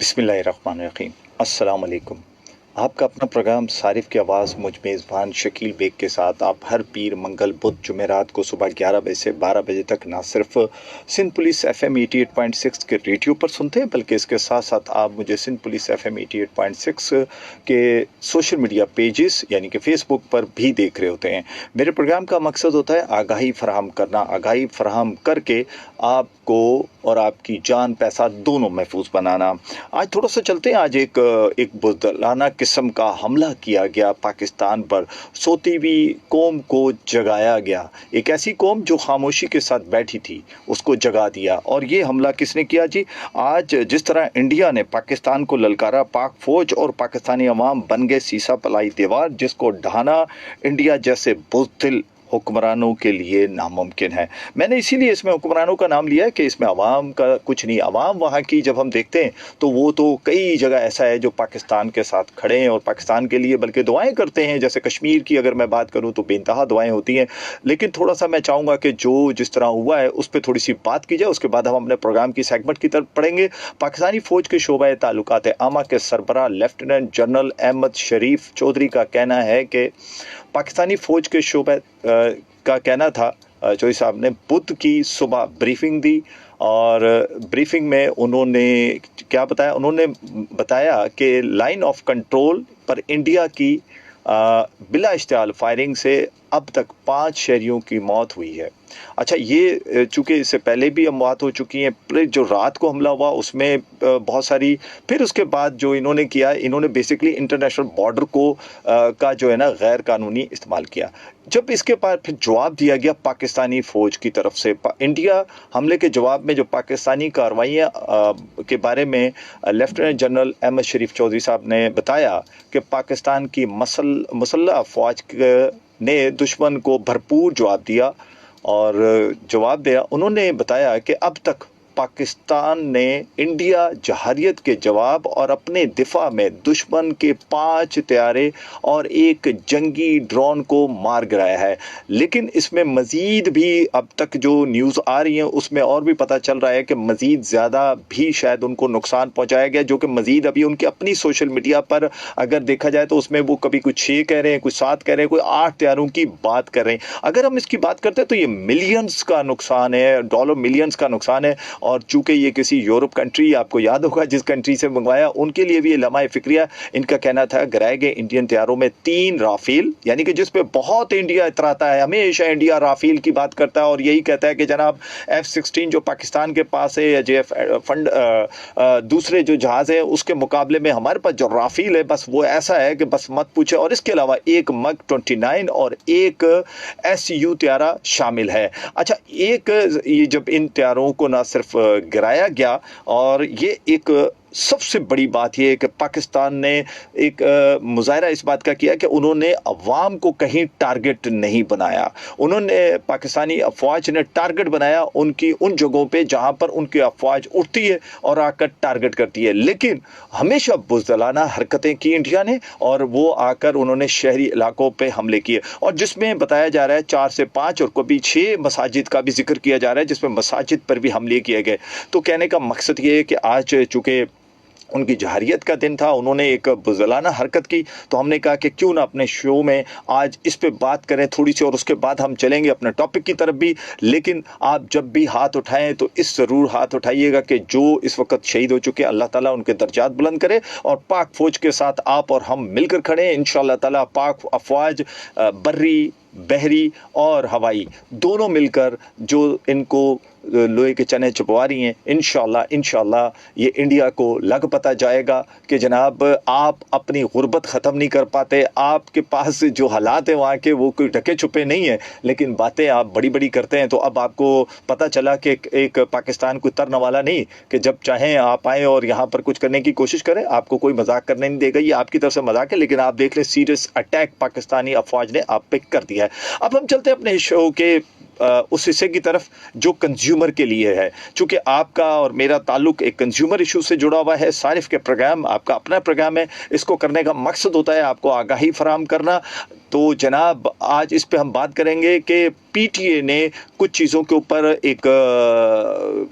बिस्मिल्लाहिर्रहमानिर्रहीम। अस्सलाम वालेकुम। आपका अपना प्रोग्राम सारिफ की आवाज़ मुझ मेज़बान शकील बेग के साथ आप हर पीर मंगल बुध जुमेरात को सुबह 11 बजे से 12 बजे तक ना सिर्फ सिंध पुलिस FM 88.6 के रेडियो पर सुनते हैं, बल्कि इसके साथ साथ आप मुझे सिंध पुलिस FM 88.6 के सोशल मीडिया पेजेस यानी कि फेसबुक पर भी देख रहे होते हैं। मेरे प्रोग्राम का मकसद होता है आगाही फराहम करना, आगाही फराहम करके आपको और आपकी जान पैसा दोनों महफूज बनाना। आज थोड़ा सा चलते हैं। आज एक बुज़दिलाना किस्म का हमला किया गया पाकिस्तान पर। सोती हुई कौम को जगाया गया। एक ऐसी कौम जो खामोशी के साथ बैठी थी, उसको जगा दिया। और ये हमला किसने किया जी? आज जिस तरह इंडिया ने पाकिस्तान को ललकारा, पाक फौज और पाकिस्तानी अवाम बन गए सीसा पलाई दीवार, जिसको ढाना इंडिया जैसे बुज़दिल हुक्मरानों के लिए नामुमकिन है। मैंने इसीलिए इसमें हुक्मरानों का नाम लिया है कि इसमें अवाम का कुछ नहीं। अवाम वहाँ की जब हम देखते हैं तो वो तो कई जगह ऐसा है जो पाकिस्तान के साथ खड़े हैं और पाकिस्तान के लिए बल्कि दुआएं करते हैं। जैसे कश्मीर की अगर मैं बात करूँ तो बेइंतहा दुआएं होती हैं। लेकिन थोड़ा सा मैं चाहूँगा कि जो जिस तरह हुआ है उस पर थोड़ी सी बात की जाए, उसके बाद हम अपने प्रोग्राम की सेगमेंट की तरफ पढ़ेंगे। पाकिस्तानी फ़ौज के शोबा ताल्लुकात आमा के सरबराह लेफ्टिनेंट जनरल अहमद शरीफ चौधरी का कहना है कि पाकिस्तानी फ़ौज के शोबे का कहना था, चौधरी साहब ने बुध की सुबह ब्रीफिंग दी और ब्रीफिंग में उन्होंने क्या बताया? उन्होंने बताया कि लाइन ऑफ कंट्रोल पर इंडिया की बिला इश्तियाल फायरिंग से अब तक 5 शहरियों की मौत हुई है। अच्छा, ये चूँकि इससे पहले भी मौत हो चुकी हैं, फिर जो रात को हमला हुआ उसमें बहुत सारी, फिर उसके बाद जो इन्होंने किया, इन्होंने बेसिकली इंटरनेशनल बॉर्डर को का जो है ना गैर कानूनी इस्तेमाल किया। जब इसके बाद फिर जवाब दिया गया पाकिस्तानी फ़ौज की तरफ से, इंडिया हमले के जवाब में जो पाकिस्तानी कार्रवाइयाँ के बारे में लेफ्टिनेंट जनरल अहमद शरीफ चौधरी साहब ने बताया कि पाकिस्तान की मुसल्लह फ़ौज ने दुश्मन को भरपूर जवाब दिया और जवाब दिया। उन्होंने बताया कि अब तक पाकिस्तान ने इंडिया जहारियत के जवाब और अपने दिफा में दुश्मन के 5 तैयारे और एक जंगी ड्रोन को मार गिराया है। लेकिन इसमें मज़ीद भी अब तक जो न्यूज़ आ रही है उसमें और भी पता चल रहा है कि मज़ीद ज़्यादा भी शायद उनको नुकसान पहुंचाया गया, जो कि मज़ीद अभी उनके अपनी सोशल मीडिया पर अगर देखा जाए तो उसमें वो कभी कुछ 6 कह रहे हैं, कुछ 7 कह रहे हैं, कोई 8 तैयारों की बात कर रहे हैं। अगर हम इसकी बात करते हैं तो ये मिलियंस का नुकसान है, डॉलर मिलियंस का नुकसान है। और चूंकि ये किसी यूरोप कंट्री, आपको याद होगा जिस कंट्री से मंगवाया, उनके लिए भी ये लम्हा फिक्रिया। इनका कहना था गिराए गए इंडियन तैयारों में 3 राफेल, यानी कि जिस पे बहुत इंडिया इतराता है, हमेशा इंडिया राफेल की बात करता है और यही कहता है कि जनाब F-16 जो पाकिस्तान के पास है या JF फंड दूसरे जो जहाज़ है उसके मुकाबले में हमारे पास जो राफेल है बस वो ऐसा है कि बस मत पूछे। और इसके अलावा एक MiG-29 और एक SU तैयारा शामिल है। अच्छा, ये जब इन तैयारों को ना सिर्फ गिराया गया, और ये एक सबसे बड़ी बात यह है कि पाकिस्तान ने एक मुजाहरा इस बात का किया कि उन्होंने अवाम को कहीं टारगेट नहीं बनाया। उन्होंने पाकिस्तानी अफवाज ने टारगेट बनाया उनकी उन जगहों पे जहां पर उनकी अफवाज उठती है और आकर टारगेट करती है। लेकिन हमेशा बुज़दिलाना हरकतें की इंडिया ने और वो आकर उन्होंने शहरी इलाकों पे हमले किए, और जिसमें बताया जा रहा है 4 से 5 और कभी 6 मसाजिद का भी जिक्र किया जा रहा है जिसमें मसाजिद पर भी हमले किए गए। तो कहने का मकसद ये है कि आज चूँकि उनकी जहारियत का दिन था, उन्होंने एक बुज़दिलाना हरकत की, तो हमने कहा कि क्यों ना अपने शो में आज इस पे बात करें थोड़ी सी, और उसके बाद हम चलेंगे अपने टॉपिक की तरफ भी। लेकिन आप जब भी हाथ उठाएं तो इस ज़रूर हाथ उठाइएगा कि जो इस वक्त शहीद हो चुके हैं, अल्लाह ताला उनके दर्जात बुलंद करे और पाक फ़ौज के साथ आप और हम मिलकर खड़े हैं। इंशाअल्लाह ताला पाक अफवाज बर्री, बहरी और हवाई दोनों मिलकर जो इनको लोहे के चने छुपवा रही हैं, इंशाअल्लाह ये इंडिया को लग पता जाएगा कि जनाब आप अपनी गुर्बत ख़त्म नहीं कर पाते। आपके पास जो हालात हैं वहाँ के वो कोई ढके छुपे नहीं है, लेकिन बातें आप बड़ी बड़ी करते हैं। तो अब आपको पता चला कि एक पाकिस्तान कोई तरने वाला नहीं कि जब चाहें आप आएँ और यहाँ पर कुछ करने की कोशिश करें, आपको कोई मजाक करने नहीं देगा। ये आपकी तरफ से मजाक है, लेकिन आप देख लें सीरियस अटैक पाकिस्तानी अफवाज ने आप पे कर दिया है। अब हम चलते हैं अपने शो के उस हिस्से की तरफ जो कंज्यूमर के लिए है। चूंकि आपका और मेरा ताल्लुक एक कंज्यूमर इशू से जुड़ा हुआ है, सारिफ के प्रोग्राम आपका अपना प्रोग्राम है, इसको करने का मकसद होता है आपको आगाही फराहम करना। तो जनाब आज इस पे हम बात करेंगे कि पीटीए ने कुछ चीज़ों के ऊपर एक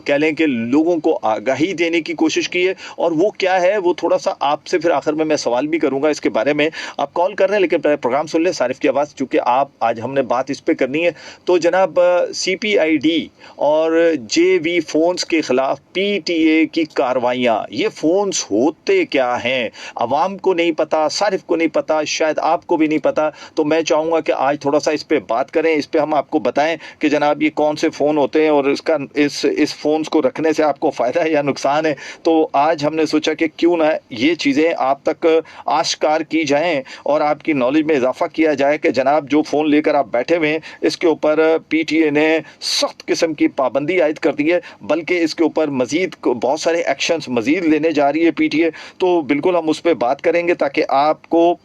कह लें कि लोगों को आगाही देने की कोशिश की है, और वो क्या है वो थोड़ा सा आपसे फिर आखिर में मैं सवाल भी करूंगा इसके बारे में। आप कॉल कर रहे हैं लेकिन प्रोग्राम सुन ले सारिफ की आवाज़, चूँकि आप आज हमने बात इस पे करनी है। तो जनाब सीपीआईडी और जेवी फोन्स के खिलाफ पीटीए की कार्रवाइयाँ, ये फोन्स होते क्या हैं अवाम को नहीं पता, सारिफ को नहीं पता, शायद आपको भी नहीं पता। तो मैं चाहूँगा कि आज थोड़ा सा इस पे बात करें, इस पे हम आपको बताएं कि जनाब ये कौन से फ़ोन होते हैं और इसका इस फ़ोन्स को रखने से आपको फ़ायदा है या नुकसान है। तो आज हमने सोचा कि क्यों ना ये चीज़ें आप तक आश्कार की जाएं और आपकी नॉलेज में इजाफा किया जाए कि जनाब जो फ़ोन लेकर आप बैठे हुए हैं इसके ऊपर पीटीए ने सख्त किस्म की पाबंदी आयद कर दी है, बल्कि इसके ऊपर मज़ीद बहुत सारे एक्शंस मज़ीद लेने जा रही है पीटीए। तो बिल्कुल हम उस पर बात करेंगे ताकि आपको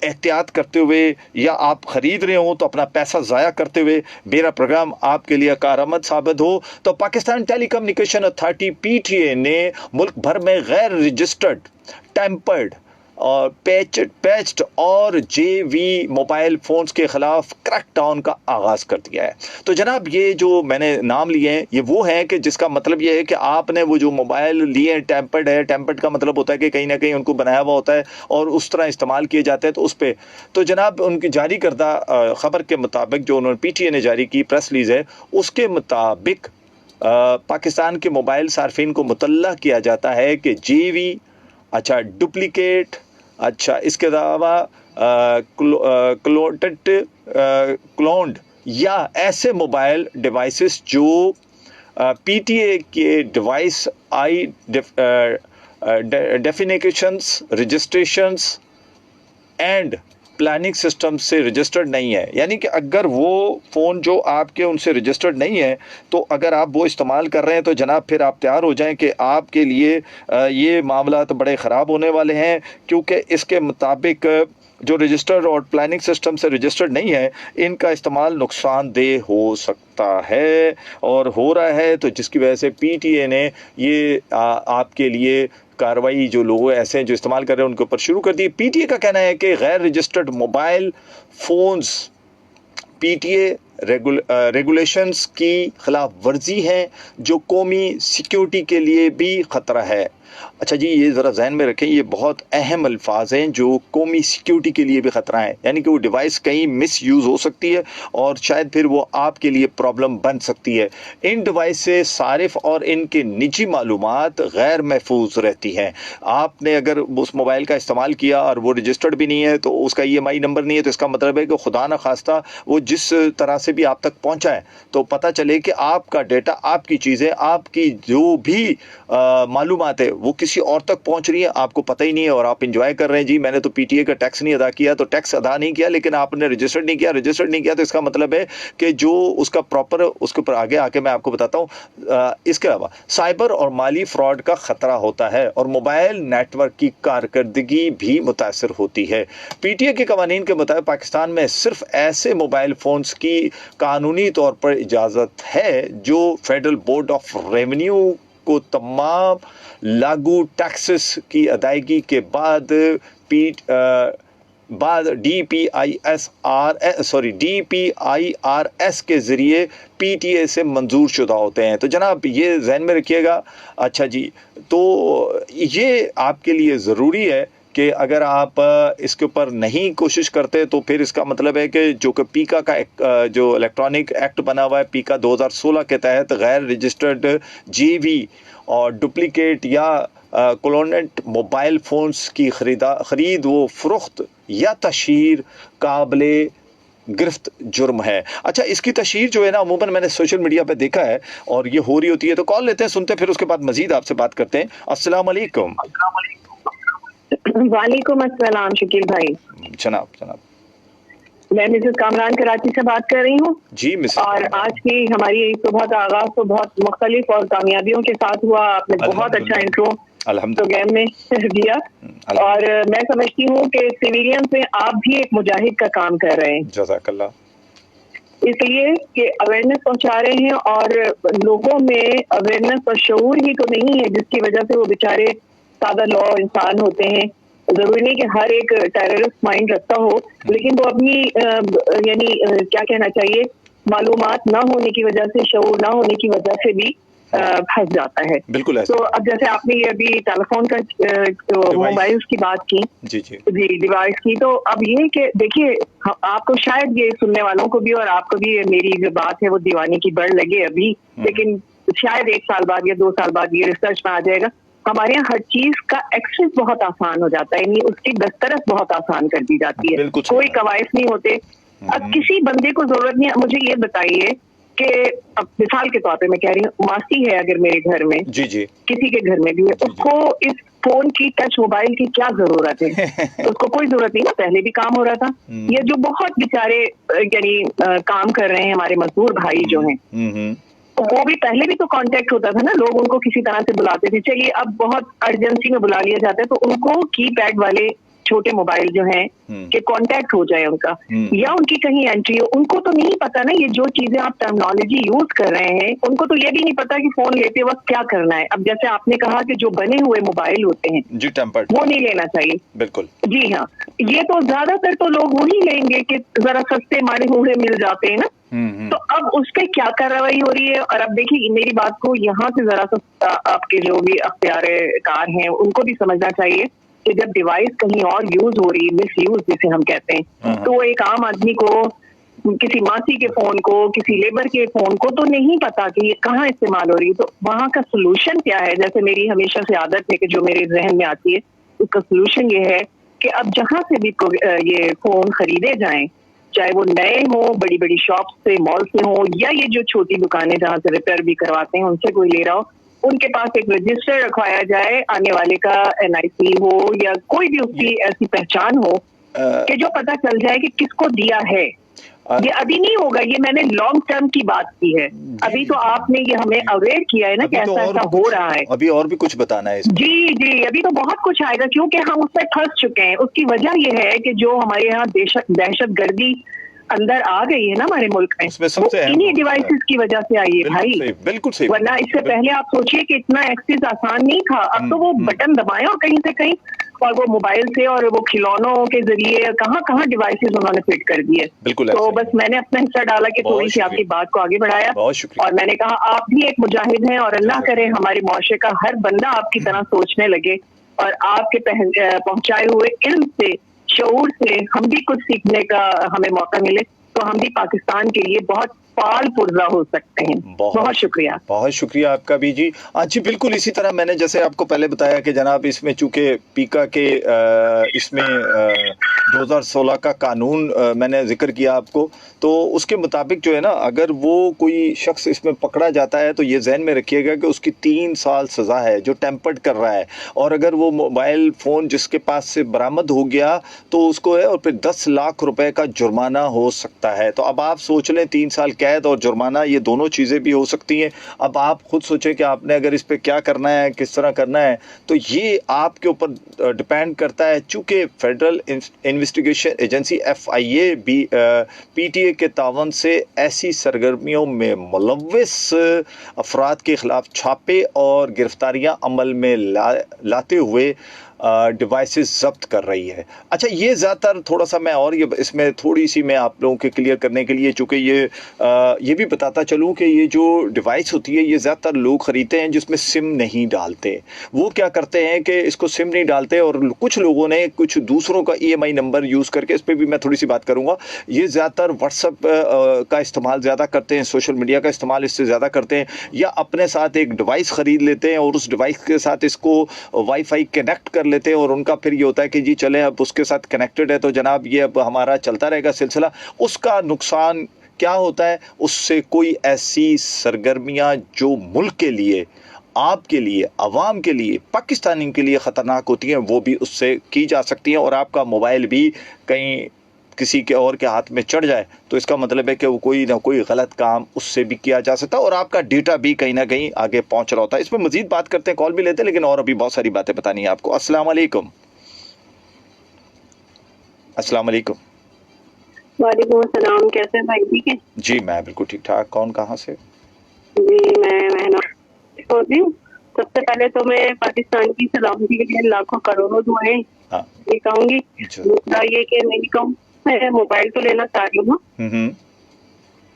एहतियात करते हुए या आप ख़रीद रहे हो तो अपना पैसा ज़ाया करते हुए मेरा प्रोग्राम आपके लिए कारआमद साबित हो। तो पाकिस्तान टेलीकम्युनिकेशन अथॉरिटी पीटीए ने मुल्क भर में गैर रजिस्टर्ड, टेम्पर्ड और पैच्ड और जेवी मोबाइल फ़ोन्स के ख़िलाफ़ क्रैकडाउन का आगाज़ कर दिया है। तो जनाब ये जो मैंने नाम लिए हैं ये वो हैं कि जिसका मतलब ये है कि आपने वो जो मोबाइल लिए टेम्पर्ड है, टेम्पर्ड का मतलब होता है कि कहीं ना कहीं उनको बनाया हुआ होता है और उस तरह इस्तेमाल किए जाते हैं। तो उस पर तो जनाब उनकी जारी करदा ख़बर के मुताबिक जो उन्होंने पीटीए ने जारी की प्रेस रिलीज़ है उसके मुताबिक पाकिस्तान के मोबाइल सार्फिन को मुतल्ला किया जाता है कि जेवी, अच्छा डुप्लीकेट, अच्छा इसके अलावा क्लोन्ड या ऐसे मोबाइल डिवाइसेस जो पीटीए के device I definitions, registrations and planning system से रजिस्टर्ड नहीं है। यानी कि अगर वो फ़ोन जो आपके उनसे रजिस्टर्ड नहीं है तो अगर आप वो इस्तेमाल कर रहे हैं तो जनाब फिर आप तैयार हो जाएं कि आपके लिए ये मामला तो बड़े ख़राब होने वाले हैं, क्योंकि इसके मुताबिक जो रजिस्टर्ड और प्लानिंग सिस्टम से रजिस्टर्ड नहीं है इनका इस्तेमाल नुकसानदेह हो सकता है और हो रहा है। तो जिसकी वजह से पीटीए ने ये आपके लिए कार्रवाई जो लोग ऐसे हैं जो इस्तेमाल कर रहे हैं उनके ऊपर शुरू कर दी। पीटीए का कहना है कि गैर registered mobile phones PTA regulations की खिलाफ वर्जी है जो कौमी सिक्योरिटी के लिए भी ख़तरा है। अच्छा जी, ये ज़रा जहन में रखें, ये बहुत अहम अल्फाज हैं जो कौमी सिक्योरिटी के लिए भी ख़तरा है। यानी कि वो डिवाइस कहीं मिस यूज़ हो सकती है और शायद फिर वो आपके लिए प्रॉब्लम बन सकती है। इन डिवाइस से सारिफ और इनके निजी मालूमात गैर महफूज रहती हैं। आपने अगर उस मोबाइल का इस्तेमाल किया और वो रजिस्टर्ड भी नहीं है, तो उसका EMI नंबर नहीं है, तो इसका मतलब है कि खुदा न खास्ता वो जिस तरह से भी आप तक पहुँचा है तो पता चले कि आपका डेटा, आपकी चीज़ें, आपकी जो भी मालूमात है वो किसी और तक पहुंच रही है, आपको पता ही नहीं है और आप इंजॉय कर रहे हैं। जी मैंने तो पीटीए का टैक्स नहीं अदा किया, तो टैक्स अदा नहीं किया, लेकिन आपने रजिस्टर्ड नहीं किया तो इसका मतलब है कि जो उसका प्रॉपर, उसके ऊपर आगे आके मैं आपको बताता हूँ। इसके अलावा साइबर और माली फ्रॉड का खतरा होता है और मोबाइल नेटवर्क की कारकर्दगी भी मुतासर होती है। पीटीए के कवानीन के मुताबिक पाकिस्तान में सिर्फ ऐसे मोबाइल फोन्स की कानूनी तौर पर इजाज़त है जो फेडरल बोर्ड ऑफ रेवेन्यू को तमाम लागू टैक्सेस की अदायगी के बाद DPIRS के ज़रिए पीटीए से मंजूर शुदा होते हैं। तो जनाब ये जहन में रखिएगा। अच्छा जी, तो ये आपके लिए ज़रूरी है कि अगर आप इसके ऊपर नहीं कोशिश करते तो फिर इसका मतलब है कि जो कि पीका का जो इलेक्ट्रॉनिक एक्ट बना हुआ है पीका 2016 के तहत गैर रजिस्टर्ड जीवी और डुप्लीकेट या क्लोनेट मोबाइल फ़ोन्स की खरीद व फरोख्त या तशहीर काबिले गिरफ्त जुर्म है। अच्छा, इसकी तशहीर जो है ना अमूमन मैंने सोशल मीडिया पे देखा है और ये हो रही होती है। तो कॉल लेते हैं, सुनते हैं, फिर उसके बाद मजीद आपसे बात करते हैं। अस्सलाम वालेकुम। वालेकुम अस्सलाम शकील भाई। जनाब मैं मिसेस कामरान कराची से बात कर रही हूँ जी मिसेस। और आज की हमारी सुबह का आगाज तो बहुत मुख्तलिफ और कामयाबियों के साथ हुआ। आपने बहुत अच्छा इंट्रो प्रोग्राम में दिया और मैं समझती हूँ कि सिविलियन में आप भी एक मुजाहिद का काम कर रहे हैं, जज़ाकल्लाह। इसलिए कि अवेयरनेस पहुंचा रहे हैं और लोगों में अवेयरनेस और शऊर ही तो नहीं है जिसकी वजह से वो बेचारे सादा लॉ इंसान होते हैं जरूरी नहीं कि हर एक टेररिस्ट माइंड रखता हो, लेकिन वो अपनी यानी क्या कहना चाहिए, मालूमात ना होने की वजह से, शऊर ना होने की वजह से भी फंस जाता है। बिल्कुल तो अब जैसे आपने ये अभी टेलीफोन का मोबाइल्स की बात की, जी जी जी डिवाइस की, तो अब ये कि देखिए आपको शायद ये सुनने वालों को भी और आपको भी मेरी जो बात है वो दीवानी की बढ़ लगे अभी, लेकिन शायद 1 साल बाद या 2 साल बाद ये रिसर्च में आ जाएगा। हमारे यहाँ हर चीज का एक्सेस बहुत आसान हो जाता है, यानी उसकी दस्तरस बहुत आसान कर दी जाती है, कोई कवायद नहीं होते। अब किसी बंदे को जरूरत नहीं। मुझे ये बताइए कि अब मिसाल के तौर पे मैं कह रही हूँ, मासी है अगर मेरे घर में, जी जी किसी के घर में भी है, उसको इस फोन की, टच मोबाइल की क्या जरूरत है? उसको कोई जरूरत नहीं ना, पहले भी काम हो रहा था। ये जो बहुत बेचारे यानी काम कर रहे हैं हमारे मजदूर भाई जो हैं, वो भी पहले भी तो कांटेक्ट होता था ना, लोग उनको किसी तरह से बुलाते थे। चलिए अब बहुत अर्जेंसी में बुला लिया जाता है, तो उनको कीपैड वाले छोटे मोबाइल जो हैं कि कांटेक्ट हो जाए उनका, या उनकी कहीं एंट्री हो, उनको तो नहीं पता ना ये जो चीजें आप टर्मिनोलॉजी यूज कर रहे हैं, उनको तो ये भी नहीं पता कि फोन लेते वक्त क्या करना है। अब जैसे आपने कहा कि जो बने हुए मोबाइल होते हैं जी टेम्पर्ड, वो नहीं लेना चाहिए। बिल्कुल जी हाँ, ये तो ज्यादातर तो लोग वही लेंगे कि जरा सस्ते मारे हुए मिल जाते हैं ना। तो अब उस पर क्या कार्रवाई हो रही है? और अब देखिए मेरी बात को यहाँ से जरा सा आपके जो भी अख्तियार हैं उनको भी समझना चाहिए कि जब डिवाइस कहीं और यूज हो रही है, मिस यूज जिसे हम कहते हैं, तो एक आम आदमी को, किसी मासी के फोन को, किसी लेबर के फोन को तो नहीं पता कि ये कहाँ इस्तेमाल हो रही है। तो वहाँ का सोल्यूशन क्या है? जैसे मेरी हमेशा से आदत है कि जो मेरे जहन में आती है, उसका सोल्यूशन ये है कि अब जहाँ से भी ये फोन खरीदे जाएं, चाहे वो नए हो, बड़ी बड़ी शॉप से, मॉल से हो, या ये जो छोटी दुकानें जहाँ से रिपेयर भी करवाते हैं उनसे कोई ले रहा हो, उनके पास एक रजिस्टर रखवाया जाए, आने वाले का NIC हो या कोई भी उसकी ऐसी पहचान हो कि जो पता चल जाए कि किसको दिया है। ये अभी नहीं होगा, ये मैंने लॉन्ग टर्म की बात की है। अभी तो आपने ये हमें अवेयर किया है ना कि ऐसा ऐसा हो रहा है। अभी और भी कुछ बताना है इसमें। जी जी, अभी तो बहुत कुछ आएगा, क्योंकि हम उससे फंस चुके हैं। उसकी वजह ये है कि जो हमारे यहाँ दहशतगर्दी अंदर आ गई है ना हमारे मुल्क में, वो इन्हीं डिवाइसेस की वजह से आई है भाई। बिल्कुल सही। वरना इससे पहले आप सोचिए कि इतना एक्सेस आसान नहीं था। अब तो वो बटन दबाएं और कहीं से कहीं, और वो मोबाइल से और वो खिलौनों के जरिए कहाँ कहाँ डिवाइसेस उन्होंने फिट कर दिए। बिल्कुल। तो बस मैंने अपना हिस्सा डाला कि थोड़ी सी आपकी बात को आगे बढ़ाया, और मैंने कहा आप भी एक मुजाहिद हैं, और अल्लाह करे हमारे मुआशरे का हर बंदा आपकी तरह सोचने लगे, और आपके पहुंचाए हुए इल्म से, शऊर से हम भी कुछ सीखने का हमें मौका मिले, तो हम भी पाकिस्तान के लिए बहुत पाल पुर्जा हो सकते हैं। बहुत शुक्रिया। बहुत शुक्रिया आपका भी जी। जी बिल्कुल, इसी तरह मैंने जैसे आपको पहले बताया कि जनाब इसमें चूंकि पीका के इसमें 2016 का कानून मैंने जिक्र किया आपको, तो उसके मुताबिक जो है ना, अगर वो कोई शख्स इसमें पकड़ा जाता है तो ये जहन में रखिएगा कि उसकी 3 साल सज़ा है जो टेम्पर्ड कर रहा है, और अगर वो मोबाइल फ़ोन जिसके पास से बरामद हो गया तो उसको है, और फिर 10 लाख रुपए का जुर्माना हो सकता है। तो अब आप सोच लें, 3 साल कैद और जुर्माना, ये दोनों चीज़ें भी हो सकती हैं। अब आप खुद सोचें कि आपने अगर इस पे क्या करना है, किस तरह करना है, तो ये आपके ऊपर डिपेंड करता है। चूँकि फेडरल इन्वेस्टिगेशन एजेंसी FIA भी PTA के तावन से ऐसी सरगर्मियों में मुलव्विस अफराद के ख़िलाफ़ छापे और गिरफ्तारियाँ अमल में लाते हुए डिवाइसेस जब्त कर रही है। अच्छा, ये ज़्यादातर थोड़ा सा मैं और ये इसमें थोड़ी सी मैं आप लोगों के क्लियर करने के लिए, चूँकि ये भी बताता चलूँ कि ये जो डिवाइस होती है ये ज़्यादातर लोग ख़रीदते हैं जिसमें सिम नहीं डालते। वो क्या करते हैं कि इसको सिम नहीं डालते, और कुछ लोगों ने कुछ दूसरों का EMI नंबर यूज़ करके, इस पर भी मैं थोड़ी सी बात करूँगा, ये ज़्यादातर व्हाट्सअप का इस्तेमाल ज़्यादा करते हैं, सोशल मीडिया का इस्तेमाल इससे ज़्यादा करते हैं, या अपने साथ एक डिवाइस ख़रीद लेते हैं और उस डिवाइस के साथ इसको वाईफाई कनेक्ट कर लेते हैं, और उनका फिर ये होता है कि जी चले अब उसके साथ कनेक्टेड है तो जनाब ये अब हमारा चलता रहेगा सिलसिला। उसका नुकसान क्या होता है? उससे कोई ऐसी सरगर्मियां जो मुल्क के लिए, आपके लिए, अवाम के लिए, पाकिस्तानी के लिए ख़तरनाक होती हैं, वो भी उससे की जा सकती हैं, और आपका मोबाइल भी कहीं किसी के और के हाथ में चढ़ जाए तो इसका मतलब है कि वो कोई ना कोई गलत काम उससे भी किया जा सकता है, और आपका डेटा भी कहीं ना कहीं आगे पहुंच रहा होता है। इसमें मजीद बात करते हैं, कॉल भी लेते हैं, लेकिन और अभी बहुत सारी बातें बतानी है आपको। अस्सलाम वालेकुम। अस्सलाम वालेकुम। वालेकुम अस्सलाम। कैसे भाई? ठीक है जी, मैं बिल्कुल ठीक ठाक। कौन, कहाँ से? जी, मैं मेहनत होती हूँ, सबसे पहले तो मैं पाकिस्तान की सलामती के लिए लाखों करोड़ों दुआएं हाँ ये कहूंगी। जी। दूसरा ये कि मैं कहूँ, मैं मोबाइल तो लेना चाह रही हूँ,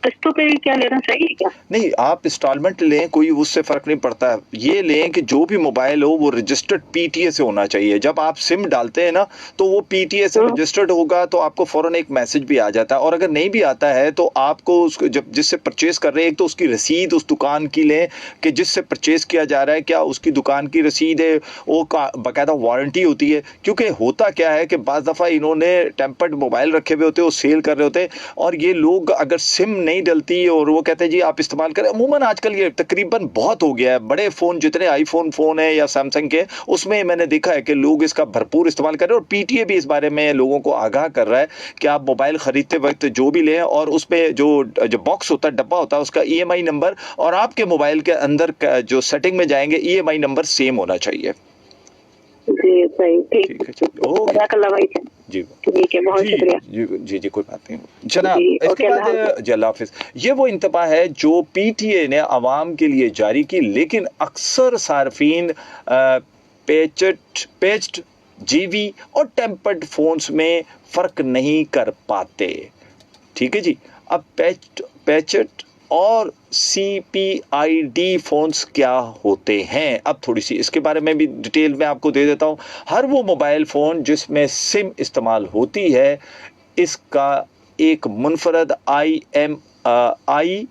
किस्तों पे क्या लेना सही है क्या? नहीं, आप इंस्टॉलमेंट लें, कोई उससे फर्क नहीं पड़ता। ये लें कि जो भी मोबाइल हो वो रजिस्टर्ड पीटीए से होना चाहिए। जब आप सिम डालते हैं ना तो वो पीटीए से रजिस्टर्ड होगा, तो आपको फौरन एक मैसेज भी आ जाता है। और अगर नहीं भी आता है तो आपको उसको जब जिससे परचेज कर रहे हैं, एक तो उसकी रसीद उस दुकान की लें कि जिससे परचेज किया जा रहा है, क्या उसकी दुकान की रसीद है, वो बाकायदा वारंटी होती है। क्योंकि होता क्या है कि बाज़ दफ़ा इन्होंने टेम्पर्ड मोबाइल रखे हुए होते हैं, वो सेल कर रहे होते हैं, और ये लोग अगर सिम नहीं डलती और वो कहते हैं जी आप इस्तेमाल करें। अमूमन आजकल ये तकरीबन बहुत हो गया है, बड़े फ़ोन जितने आईफोन फ़ोन है या सैमसंग के, उसमें मैंने देखा है कि लोग इसका भरपूर इस्तेमाल कर रहे हैं। और पीटीए भी इस बारे में लोगों को आगाह कर रहा है कि आप मोबाइल ख़रीदते वक्त जो भी लें, और उसमें जो बॉक्स होता है, डब्बा होता है, उसका ईएमआई नंबर और आपके मोबाइल के अंदर जो सेटिंग में जाएंगे ईएमआई नंबर सेम होना चाहिए। जी सही, ठीक है। ओके जी, ठीक है, बहुत शुक्रिया जी, कोई बात नहीं जनाब। इसके बाद जी अल्लाह हाफिज। ये वो इंतबा है जो पीटीए ने आवाम के लिए जारी की, लेकिन अक्सर सार्फिन पेच्ड जीवी और टेम्पर्ड फोन्स में फ़र्क नहीं कर पाते। ठीक है जी। अब पैचेट और CPID फ़ोन्स क्या होते हैं, अब थोड़ी सी इसके बारे में भी डिटेल में आपको दे देता हूँ। हर वो मोबाइल फ़ोन जिसमें सिम इस्तेमाल होती है, इसका एक मुनफरद IMEI,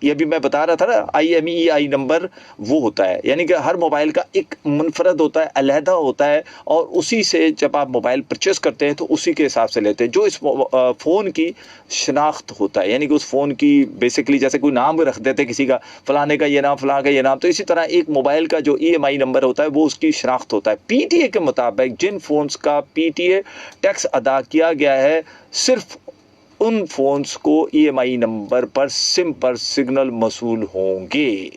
ये भी मैं बता रहा था ना, IMEI नंबर वो होता है। यानी कि हर मोबाइल का एक मुनफरद होता है, अलहदा होता है, और उसी से जब आप मोबाइल परचेस करते हैं तो उसी के हिसाब से लेते हैं, जो इस फ़ोन की शनाख्त होता है। यानी कि उस फ़ोन की बेसिकली जैसे कोई नाम रख देते हैं किसी का, फ़लाने का ये नाम, फ़लाँ का ये नाम, तो इसी तरह एक मोबाइल का जो EMI नंबर होता है वो उसकी शनाख्त होता है। पीटीए के मुताबिक जिन फ़ोन्स का पीटीए टैक्स अदा किया गया है, सिर्फ उन फ़ोन्स को EMI नंबर पर सिम पर सिग्नल मसूल होंगे।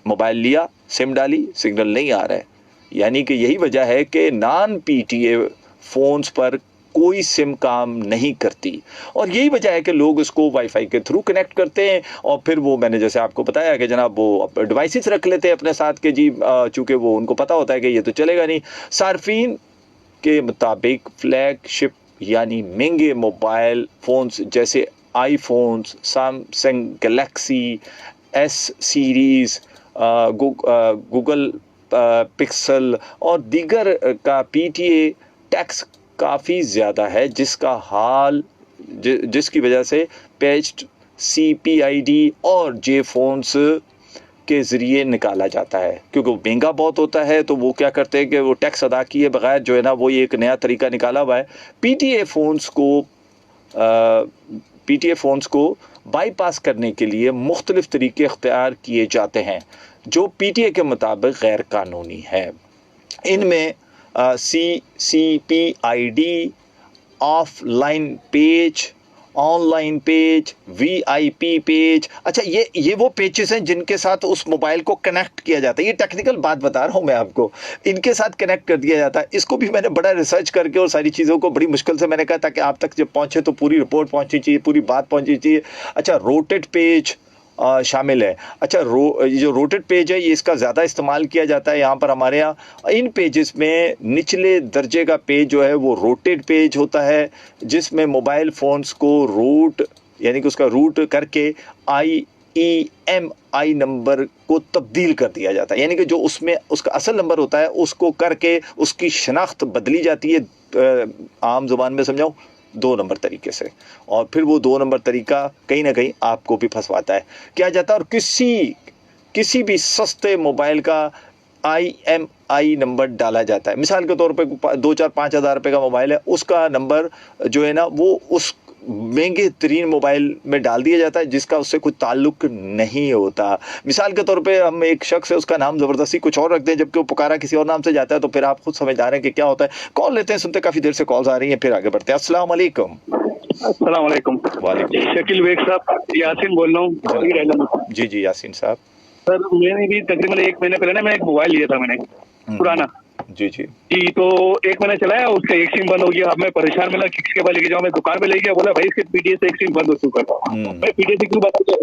मोबाइल लिया, सिम डाली, सिग्नल नहीं आ रहा है, यानी कि यही वजह है कि नॉन पीटीए फ़ोन्स पर कोई सिम काम नहीं करती। और यही वजह है कि लोग इसको वाईफाई के थ्रू कनेक्ट करते हैं, और फिर वो मैंने जैसे आपको बताया कि जनाब वो डिवाइसेस रख लेते हैं अपने साथ के जी, चूँकि वो उनको पता होता है कि ये तो चलेगा नहीं। सार्फिन के मुताबिक फ्लैगशिप यानी महंगे मोबाइल फ़ोन्स जैसे iPhones, Samsung Galaxy S series, Google pixel और दीगर का पीटीए टैक्स काफ़ी ज़्यादा है, जिसकी वजह से पैच्ड CPID और जे फ़ोन्स के ज़रिए निकाला जाता है। क्योंकि वो महंगा बहुत होता है, तो वो क्या करते हैं कि वो टैक्स अदा किए बगैर जो है ना, वो ये एक नया तरीका निकाला हुआ है। पीटीए फ़ोन्स को बाईपास करने के लिए मुख्तलिफ तरीके इख्तियार किए जाते हैं, जो पीटीए के मुताबिक गैर कानूनी है। इनमें CPID, offline page, online page, VIP page. अच्छा, ये वो पेजेस हैं जिनके साथ उस मोबाइल को कनेक्ट किया जाता है। ये टेक्निकल बात बता रहा हूँ मैं आपको, इनके साथ कनेक्ट कर दिया जाता है। इसको भी मैंने बड़ा रिसर्च करके और सारी चीज़ों को बड़ी मुश्किल से मैंने कहा ताकि आप तक जब पहुँचे तो पूरी रिपोर्ट पहुँचनी चाहिए, पूरी बात पहुँचनी चाहिए। अच्छा, रोटेट पेज शामिल है। अच्छा, ये जो रोटेट पेज है, ये इसका ज़्यादा इस्तेमाल किया जाता है यहाँ पर हमारे यहाँ। इन पेजेस में निचले दर्जे का पेज जो है वो रोटेट पेज होता है, जिसमें मोबाइल फ़ोन्स को रूट यानी कि उसका रूट करके IEMI नंबर को तब्दील कर दिया जाता है। यानी कि जो उसमें उसका असल नंबर होता है उसको करके उसकी शनाख्त बदली जाती है, आम ज़ुबान में समझाऊँ, 2 नंबर तरीके से। और फिर वो 2 नंबर तरीका कहीं ना कहीं आपको भी फंसवाता है। क्या जाता है, और किसी भी सस्ते मोबाइल का IMI नंबर डाला जाता है। मिसाल के तौर पे 2-4-5 हज़ार रुपये का मोबाइल है, उसका नंबर जो है ना वो उस महंगे तरीन मोबाइल में डाल दिया जाता है जिसका उससे कोई ताल्लुक नहीं होता। मिसाल के तौर पे हम एक शख्स है, उसका नाम ज़बरदस्ती कुछ और रख दें जबकि वो पुकारा किसी और नाम से जाता है, तो फिर आप खुद समझदार हैं कि क्या होता है। कॉल लेते हैं, सुनते काफ़ी देर से कॉल्स आ रही हैं, फिर आगे बढ़ते हैं। अस्सलाम वालेकुम। अस्सलाम वालेकुम। वालेकुम। शकील बेग साहब, यासीन बोल रहा हूँ। जी यासीन साहब। सर, मैंने भी तकरीबन 1 महीने पहले ना मैं एक मोबाइल लिया था मैंने, पुराना। जी तो 1 महीना चलाया, उसका एक सिम बंद हो गया। अब मैं परेशान मिला, किसके पास लेके जाऊँ, मैं दुकान पे ले गया, बोला भाई इसके पीटीए से एक सिम बंद हो चुका था। मैं पीटीए से क्यों बंद हो गया,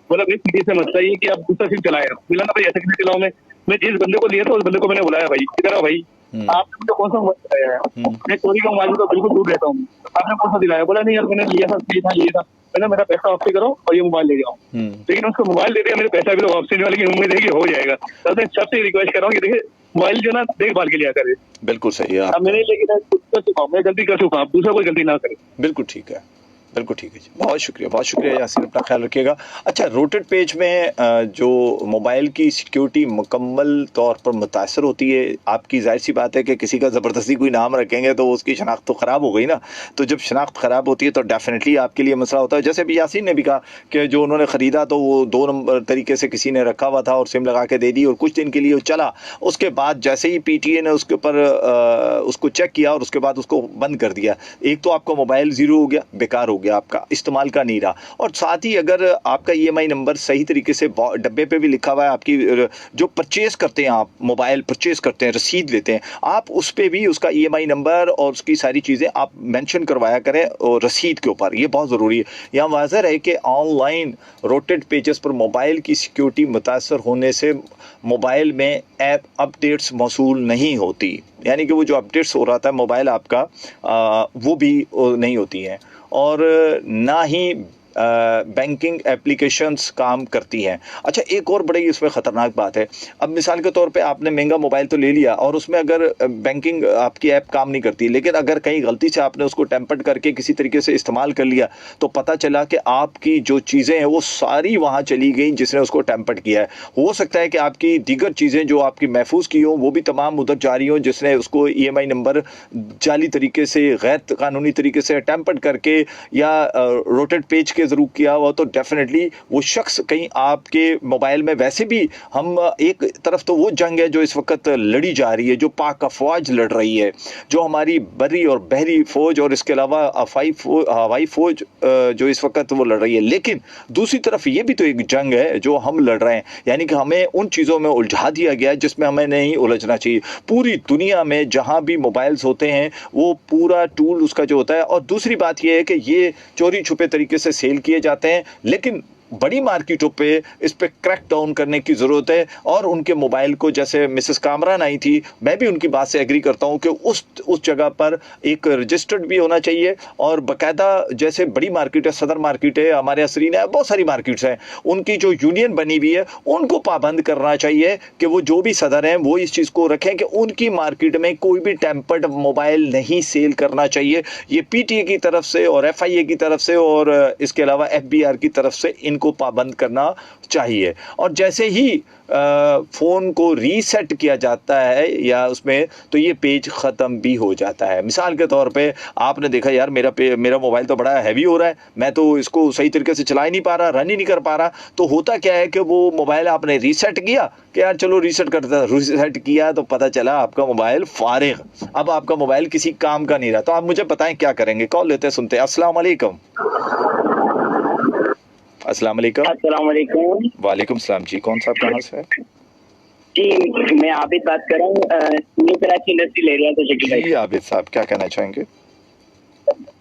बोला भाई सीधी से मसला ये कि आप दूसरा सिम चलाए। बोला ना भाई ऐसे कैसे चलाऊं मैं जिस बंदे को लिया था उस बंदे को मैंने बुलाया, भाई इधर आओ भाई, आपने मुझे कौन सा मोबाइल दिलाया है? मैं चोरी का मोबाइल तो बिल्कुल दूर रहता हूँ, आपने कौन सा दिलाया? बोला नहीं यार मैंने लिया था ये था। मैंने मेरा पैसा वापसी करो और ये मोबाइल ले जाओ। लेकिन उसको मोबाइल दे दिया, मेरे पैसा भी तो वापसी नहीं, वाली उम्मीद है कि हो जाएगा। तो मैं सबसे रिक्वेस्ट कर रहा हूँ कि देखिए मोबाइल जो ना देखभाल के लिया करे। बिल्कुल सही है। अब मैंने लेकिन कर चुका हूँ, मैं गलती कर चुका हूँ, दूसरा कोई गलती ना करे। बिल्कुल ठीक है, बिल्कुल ठीक है जी, बहुत शुक्रिया यासीन, अपना ख्याल रखिएगा। अच्छा, रोटेड पेज में जो मोबाइल की सिक्योरिटी मुकम्मल तौर पर मुतासर होती है, आपकी जाहिर सी बात है कि किसी का ज़बरदस्ती कोई नाम रखेंगे तो उसकी शनाख्त तो ख़राब हो गई ना। तो जब शनाख्त ख़राब होती है तो डेफिनेटली आपके लिए मसला होता है। जैसे अभी यासीन ने भी कहा कि जो उन्होंने ख़रीदा तो वो 2 नंबर तरीके से किसी ने रखा हुआ था और सिम लगा के दे दी और कुछ दिन के लिए वो चला। उसके बाद जैसे ही PTA ने उसके ऊपर उसको चेक किया और उसके बाद उसको बंद कर दिया, एक तो आपका मोबाइल ज़ीरो हो गया, बेकार हो गया, आपका इस्तेमाल का नहीं रहा। और साथ ही अगर आपका EMI नंबर सही तरीके से डब्बे पे भी लिखा हुआ है, आपकी जो परचेज करते हैं, आप मोबाइल परचेज करते हैं, रसीद लेते हैं, आप उस पे भी उसका EMI नंबर और उसकी सारी चीज़ें आप मेंशन करवाया करें और रसीद के ऊपर, ये बहुत ज़रूरी है। यहाँ वाज़ह है कि ऑनलाइन रोटेड पेजेस पर मोबाइल की सिक्योरिटी मुतासर होने से मोबाइल में ऐप अपडेट्स मौसूल नहीं होती, यानी कि वो जो अपडेट्स हो रहा था मोबाइल आपका वो भी नहीं होती हैं, और ना ही बैंकिंग एप्लीकेशंस काम करती हैं। अच्छा, एक और बड़ी इसमें ख़तरनाक बात है, अब मिसाल के तौर पे आपने महंगा मोबाइल तो ले लिया और उसमें अगर बैंकिंग आपकी ऐप काम नहीं करती, लेकिन अगर कहीं गलती से आपने उसको टेम्पर्ड करके किसी तरीके से इस्तेमाल कर लिया तो पता चला कि आपकी जो चीज़ें हैं वो सारी वहाँ चली गई जिसने उसको टेम्पर्ड किया है। हो सकता है कि आपकी दीगर चीज़ें जो आपकी महफूज की हों वो भी तमाम उधर जा रही हों, जिसने उसको EMI नंबर जाली तरीके से, गैर कानूनी तरीके से टेम्पर्ड करके या रोटेड पेज के ज़रूर किया हुआ, तो डेफिनेटली वो शख्स कहीं आपके मोबाइल में, वैसे भी हम एक तरफ तो वो जंग है जो इस वक्त लड़ी जा रही है, जो पाक अफवाज लड़ रही है, जो हमारी बर्री और बहरी फौज और इसके अलावा हवाई फौज जो इस वक्त वो लड़ रही है, लेकिन दूसरी तरफ ये भी तो एक जंग है जो हम लड़ रहे हैं, यानी कि हमें उन चीज़ों में उलझा दिया गया है जिसमें हमें नहीं उलझना चाहिए। पूरी दुनिया में जहाँ भी मोबाइल्स होते हैं वो पूरा टूल उसका जो होता है, और दूसरी बात ये है कि ये चोरी छुपे तरीके से सेल किए जाते हैं, लेकिन बड़ी मार्केटों पे इस पे क्रैक डाउन करने की ज़रूरत है। और उनके मोबाइल को, जैसे मिसेस कामरान आई थी, मैं भी उनकी बात से एग्री करता हूं कि उस जगह पर एक रजिस्टर्ड भी होना चाहिए, और बाकायदा जैसे बड़ी मार्केट है, सदर मार्केट है, हमारे असरीन है, बहुत सारी मार्केट्स हैं, उनकी जो यूनियन बनी हुई है उनको पाबंद करना चाहिए कि वो जो भी सदर हैं वो इस चीज़ को रखें कि उनकी मार्केट में कोई भी टेम्पर्ड मोबाइल नहीं सेल करना चाहिए। ये PTA की तरफ से और FIA की तरफ से और इसके अलावा FBR की तरफ से इनको पाबंद करना चाहिए। और जैसे ही फ़ोन को रीसेट किया जाता है या उसमें, तो ये पेज ख़त्म भी हो जाता है। मिसाल के तौर पे आपने देखा यार मेरा मोबाइल तो बड़ा हैवी हो रहा है, मैं तो इसको सही तरीके से चला ही नहीं पा रहा, रन ही नहीं कर पा रहा, तो होता क्या है कि वो मोबाइल आपने रीसेट किया कि यार चलो रीसेट करता, रीसेट किया तो पता चला आपका मोबाइल फारिग, अब आपका मोबाइल किसी काम का नहीं रहा। तो आप मुझे बताएं क्या करेंगे? कॉल लेते हैं, सुनते हैं। अस्सलाम वालेकुम। अस्सलाम वालेकुम। वालेकुम सलाम जी, कौन सा कहाँ से है? जी मैं आबिद बात कर रहा हूँ, न्यू कराची इंडस्ट्रियल एरिया से। शकील भाई, आबिद साहब क्या कहना चाहेंगे?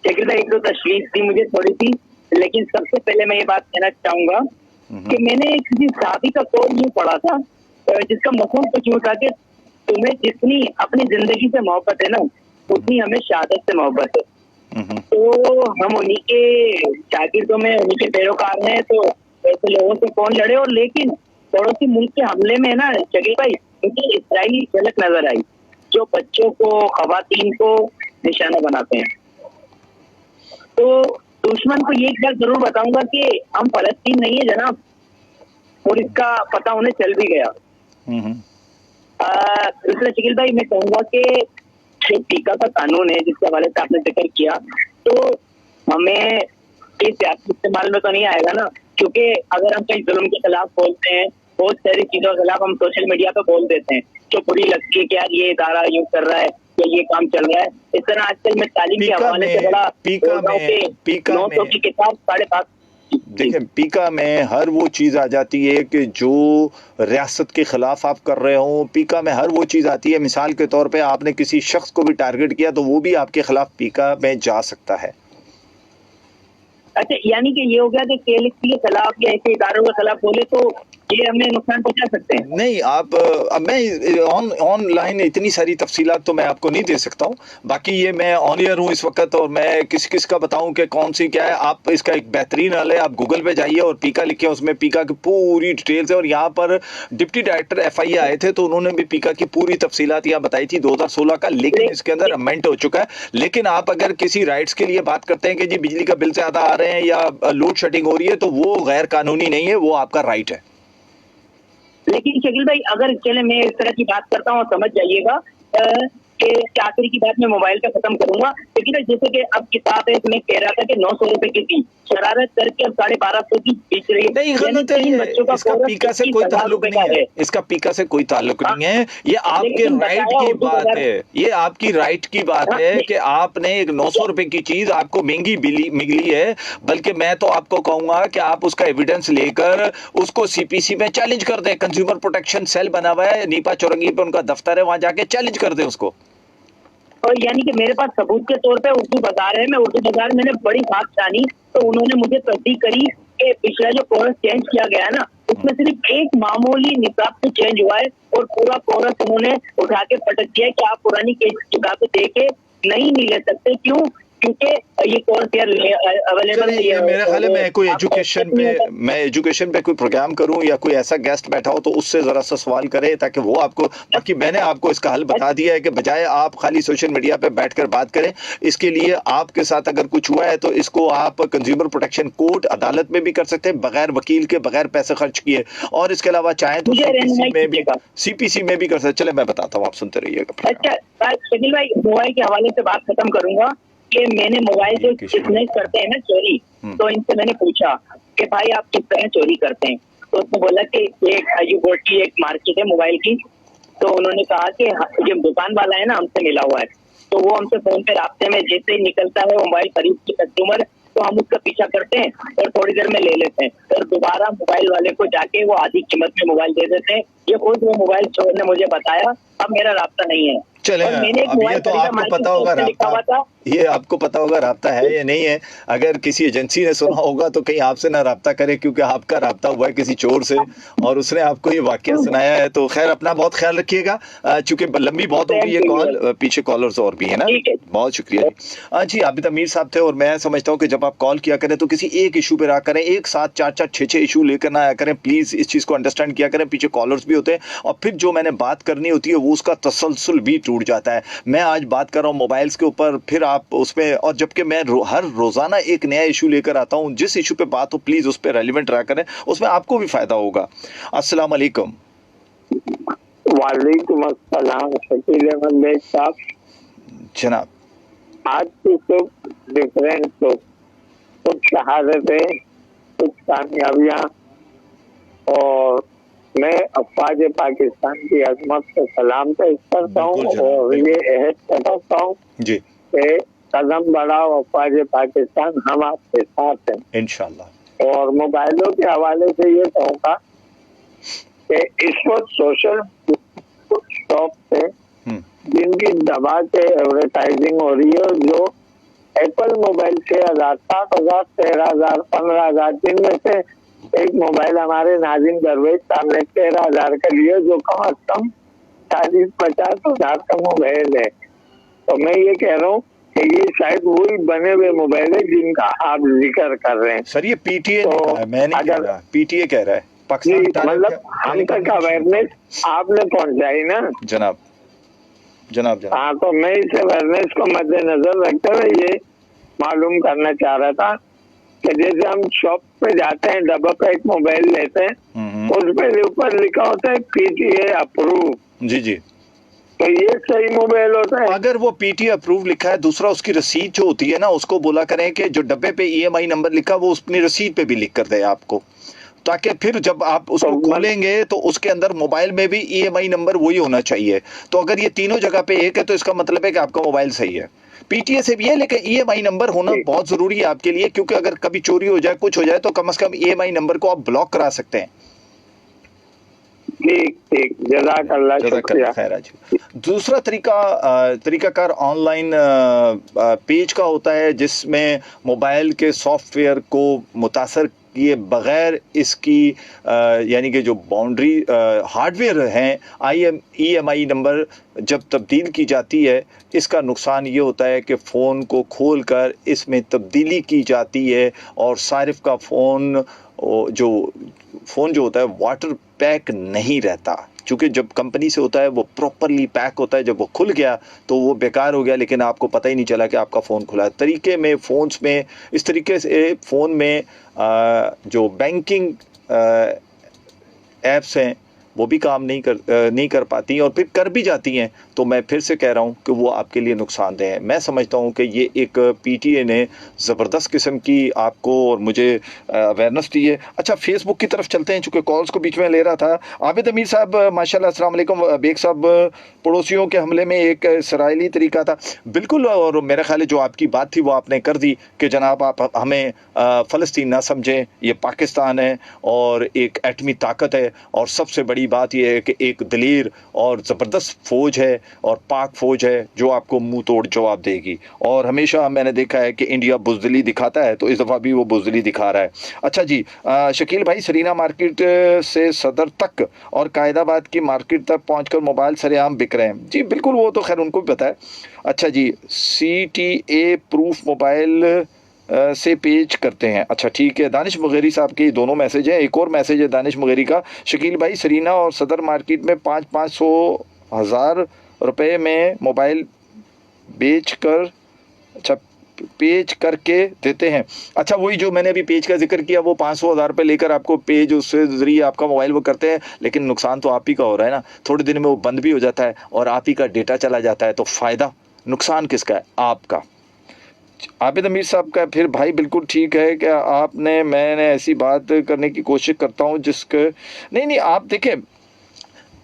शकील भाई, एक तो तशवीश थी मुझे थोड़ी सी, लेकिन सबसे पहले मैं ये बात कहना चाहूंगा कि मैंने किसी साहबी का कौल यूँ पढ़ा था जिसका मफहूम कुछ यूँ था कि तुम्हें जितनी अपनी जिंदगी से मोहब्बत है ना, उतनी हमें शहादत से मोहब्बत है। तो हम उन्हीं के शागिर्दों में, उन्हीं के पैरोकार हैं, तो ऐसे लोगों से कौन लड़े। और लेकिन पड़ोसी मुल्क के हमले में ना शकील भाई, उनकी इजरायली झलक नजर आई, जो बच्चों को, खवातीन को निशाना बनाते हैं। तो दुश्मन को ये एक बात जरूर बताऊंगा कि हम फलस्तीन नहीं है जनाब, और इसका पता उन्हें चल भी गया। इसलिए शकील भाई मैं कहूंगा कि जो टीका का कानून है जिसके हवाले से आपने जिक्र किया, तो हमें इस सियासी इस्तेमाल में तो नहीं आएगा ना, क्योंकि अगर हम कहीं जुल्म के खिलाफ बोलते हैं, बहुत सारी चीजों के खिलाफ हम सोशल मीडिया पे बोल देते हैं जो बुरी लगती है कि यार ये इदारा यूं कर रहा है या ये काम चल रहा है। इस तरह आजकल मैं तालीम के हवाले से बड़ा पीका की किताब 5.5। देखिए, पीका में हर वो चीज़ आ जाती है कि जो रियासत के ख़िलाफ़ आप कर रहे हो, पीका में हर वो चीज़ आती है। मिसाल के तौर पे आपने किसी शख्स को भी टारगेट किया तो वो भी आपके ख़िलाफ़ पीका में जा सकता है। अच्छा, यानी कि ये हो गया कि KLC के खिलाफ या ऐसे इदारों के खिलाफ बोले तो ये हमें नुकसान पहुंचा सकते हैं? नहीं, आप अब मैं ऑनलाइन इतनी सारी तफसीलात तो मैं आपको नहीं दे सकता हूँ। बाकी ये मैं ऑन एयर हूँ इस वक्त और मैं किस का बताऊँ कि कौन सी क्या है। आप इसका एक बेहतरीन हल है, आप गूगल पे जाइए और पीका लिखें, उसमें पीका की पूरी डिटेल्स है। और यहाँ पर डिप्टी डायरेक्टर FIA आए थे तो उन्होंने भी पीका की पूरी तफसीलात यहाँ बताई थी 2016 का, लेकिन इसके अंदर अमेंड हो चुका है। लेकिन आप अगर किसी राइट्स के लिए बात करते हैं कि जी बिजली का बिल ज्यादा आ रहे हैं या लोड शेडिंग हो रही है, तो वो गैर कानूनी नहीं है, वो आपका राइट है। लेकिन शकील भाई, अगर चले मैं इस तरह की बात करता हूँ, समझ जाइएगा कि आखिरी की बात मैं मोबाइल का खत्म करूंगा। लेकिन जैसे कि अब किताब है, मैं कह रहा था कि 900 रुपए की थी, शरारत करके अब 1250 की बेच रही है। नहीं, गलत है। इसका पीका से कोई ताल्लुक नहीं है, इसका पीका से कोई ताल्लुक नहीं है। ये आपके राइट की बात है, ये आपकी राइट की बात है कि आपने एक 900 रुपए की चीज आपको महंगी मिली है। बल्कि मैं तो आपको कहूंगा कि आप उसका एविडेंस लेकर उसको CPC में चैलेंज कर दें। कंज्यूमर प्रोटेक्शन सेल बना हुआ है, नीपा चौरंगी पे उनका दफ्तर है, वहां जाके चैलेंज कर दें उसको। और यानी कि मेरे पास सबूत के तौर पे उर्दू बाजार है, मैं उर्दू बाजार मैंने बड़ी बात जानी तो उन्होंने मुझे तस्दीक करी कि पिछला जो कोरस चेंज किया गया है ना, उसमें सिर्फ एक मामूली निकाब से चेंज हुआ है और पूरा कोरस उन्होंने उठा के पटक दिया कि आप पुरानी किताबें दे के नहीं ले सकते। क्यों? क्योंकि ये कोर्स यार अवेलेबल नहीं है। मेरा ख्याल है मैं कोई एजुकेशन पे कोई प्रोग्राम करूं या कोई ऐसा गेस्ट बैठा हो तो उससे जरा सा सवाल करे ताकि वो आपको, बाकी मैंने आपको इसका हल बता दिया है कि बजाय आप खाली सोशल मीडिया पे बैठकर बात करें, इसके लिए आपके साथ अगर कुछ हुआ है तो इसको आप कंज्यूमर प्रोटेक्शन कोर्ट अदालत में भी कर सकते हैं बगैर वकील के, बगैर पैसे खर्च किए। और इसके अलावा चाहें तो CPC में भी कर सकते। चले मैं बताता हूँ, आप सुनते रहिएगा। अच्छा शकील भाई, मोबाइल के हवाले से बात खत्म करूंगा कि मैंने मोबाइल जो कितने करते हैं ना चोरी, तो इनसे मैंने पूछा कि भाई आप किस तरह चोरी करते हैं, तो उसने बोला कि एक अयूबोट की एक मार्केट है मोबाइल की, तो उन्होंने कहा कि जो दुकान वाला है ना हमसे मिला हुआ है, तो वो हमसे फोन पे रास्ते में जैसे ही निकलता है वो मोबाइल खरीद के कस्टमर, तो हम उसका पीछा करते हैं और थोड़ी देर में ले लेते हैं और दोबारा मोबाइल वाले को जाके वो आधी कीमत में मोबाइल दे देते हैं। ये खुद वो मोबाइल चोर ने मुझे बताया, अब मेरा राब्ता नहीं है। चले, अब ये तो आपको पता होगा राब्ता, ये आपको पता होगा राब्ता है या नहीं है। अगर किसी एजेंसी ने सुना होगा तो कहीं आपसे ना राब्ता करे, क्योंकि आपका राब्ता हुआ है किसी चोर से और उसने आपको ये वाकया सुनाया है। तो खैर अपना बहुत ख्याल रखिएगा, चूंकि लंबी बहुत हो गई है कॉल, पीछे कॉलर्स और भी है ना। बहुत शुक्रिया जी। आबिद अमीर साहब थे। और मैं समझता हूँ कि जब आप कॉल किया करें तो किसी एक इशू पे रहा करें, एक साथ 4-4, 6-6 इशू लेकर ना आया करें। प्लीज इस चीज को अंडरस्टैंड किया करें, पीछे कॉलर्स भी होते हैं और फिर जो मैंने बात करनी होती है वो उसका तसलसल भी टूट जाता है। मैं आज बात कर रहा हूँ मोबाइल्स के ऊपर, फिर आप उसमें, और जबकि मैं हर रोजाना एक नया इशू लेकर आता हूँ, जिस इशू पे बात हो प्लीज उस पर रेलिवेंट रहा करें, उसमें आपको भी फायदा होगा। अस्सलाम वालेकुम। वालेकुम अस्सलाम शकील अहमद बेग साहब। जनाब, आज की तो डिफरेंट, तो कुछ शहादतें, कुछ कामयाबियां, और मैं अफवाज पाकिस्तान की अजमत को सलाम पेश करता हूँ और ये अहद करता हूँ कि कदम बढ़ाओ अफवाज पाकिस्तान, हम आपके साथ हैं इंशाल्लाह। और मोबाइलों के हवाले से ये कहूँगा कि इस वक्त सोशल शॉप पे जिनकी दबा के एडवर्टाइजिंग हो रही है, जो एप्पल मोबाइल 6,000, 7,000, 13,000, 15,000, जिनमें से एक मोबाइल हमारे नाजिम दरवेश साहब ने 13,000 का लिया, जो कम अज कम 40-50 हजार का मोबाइल है। तो मैं ये कह रहा हूँ कि ये शायद वही बने हुए मोबाइल है जिनका आप जिक्र कर रहे हैं। सर ये PTA ने कहा है, मैं नहीं कह रहा, PTA कह रहा है पाकिस्तान। मतलब हम तक अवेयरनेस आपने पहुँचाई ना जनाब। हाँ, तो मैं इस अवेयरनेस को मद्देनजर रखते हुए ये मालूम करना चाह रहा था कि जैसे हम शॉप पे जाते हैं, डब्बा पैक मोबाइल लेते हैं, उस पे ऊपर लिखा होता है PTA अप्रूव। जी। तो ये सही मोबाइल होता है? अगर वो PTA अप्रूव लिखा है, दूसरा उसकी रसीद जो होती है ना, उसको बोला करें कि जो डब्बे पे EMI नंबर लिखा वो अपनी रसीद पे भी लिख कर दे आपको, ताकि फिर जब आप उसको खोलेंगे तो उसके अंदर मोबाइल में भी EMI नंबर वही होना चाहिए। तो अगर ये तीनों जगह पे एक है तो इसका मतलब है कि आपका मोबाइल सही है। PTA से भी है, लेकिन EMI नंबर होना बहुत जरूरी है आपके लिए, क्योंकि अगर कभी चोरी हो जाए, कुछ हो जाए, तो कम से कम EMI नंबर को आप ब्लॉक करा सकते हैं। ठीक ठीक, जज़ाकल्लाह, शुक्रिया। खैर जी। दूसरा तरीकाकार ऑनलाइन पेज का होता है जिसमें मोबाइल के सॉफ्टवेयर को मुतासर किए बगैर इसकी यानी कि जो बाउंड्री हार्डवेयर हैं EMI नंबर जब तब्दील की जाती है, इसका नुकसान ये होता है कि फ़ोन को खोलकर इसमें तब्दीली की जाती है और सारिफ का फ़ोन जो होता है वाटर पैक नहीं रहता, क्योंकि जब कंपनी से होता है वो प्रॉपरली पैक होता है। जब वो खुल गया तो वो बेकार हो गया, लेकिन आपको पता ही नहीं चला कि आपका फ़ोन खुला है। तरीके में फ़ोन्स में इस तरीके से फ़ोन में जो बैंकिंग ऐप्स हैं वो भी काम नहीं कर पाती और फिर कर भी जाती हैं, तो मैं फिर से कह रहा हूँ कि वो आपके लिए नुकसानदेह है। मैं समझता हूँ कि ये एक PTA ने ज़बरदस्त किस्म की आपको और मुझे अवेयरनेस दी है। अच्छा, फेसबुक की तरफ चलते हैं, चूँकि कॉल्स को बीच में ले रहा था। आबिद अमीर साहब माशाल्लाह, अस्सलाम वालेकुम। बेग साहब, पड़ोसियों के हमले में एक इसराइली तरीका था, बिल्कुल, और मेरा ख्याल है जो आपकी बात थी वो आपने कर दी कि जनाब आप हमें फ़लस्तीन ना समझें, ये पाकिस्तान है और एक एटमी ताकत है, और सबसे बड़ी बात यह है कि एक दलेर और ज़बरदस्त फ़ौज है और पाक फ़ौज है जो आपको मुंह तोड़ जवाब देगी। और हमेशा मैंने देखा है कि इंडिया बुज़दिली दिखाता है, तो इस दफ़ा भी वो बुज़दिली दिखा रहा है। अच्छा जी, शकील भाई, सरीना मार्केट से सदर तक और कायदाबाद की मार्केट तक पहुंचकर मोबाइल सरेआम बिक रहे हैं। जी बिल्कुल, वो तो खैर उनको भी पता है। अच्छा जी, CTA प्रूफ मोबाइल से पेज करते हैं। अच्छा ठीक है, दानिश मुगेरी साहब के दोनों मैसेज हैं। एक और मैसेज है दानिश मुगेरी का, शकील भाई, सरीना और सदर मार्केट में 500-500 रुपए में मोबाइल बेच कर, अच्छा, पेज करके देते हैं। अच्छा, वही जो मैंने अभी पेज का जिक्र किया, वो 500-1000 रुपये लेकर आपको पेज उससे ज़रिए आपका मोबाइल वो करते हैं, लेकिन नुकसान तो आप ही का हो रहा है ना। थोड़े दिन में वो बंद भी हो जाता है और आप ही का डेटा चला जाता है, तो फ़ायदा नुकसान किसका है? आपका। आबिद अमीर साहब का फिर भाई बिल्कुल ठीक है कि मैंने ऐसी बात करने की कोशिश करता हूँ जिसके नहीं, आप देखें,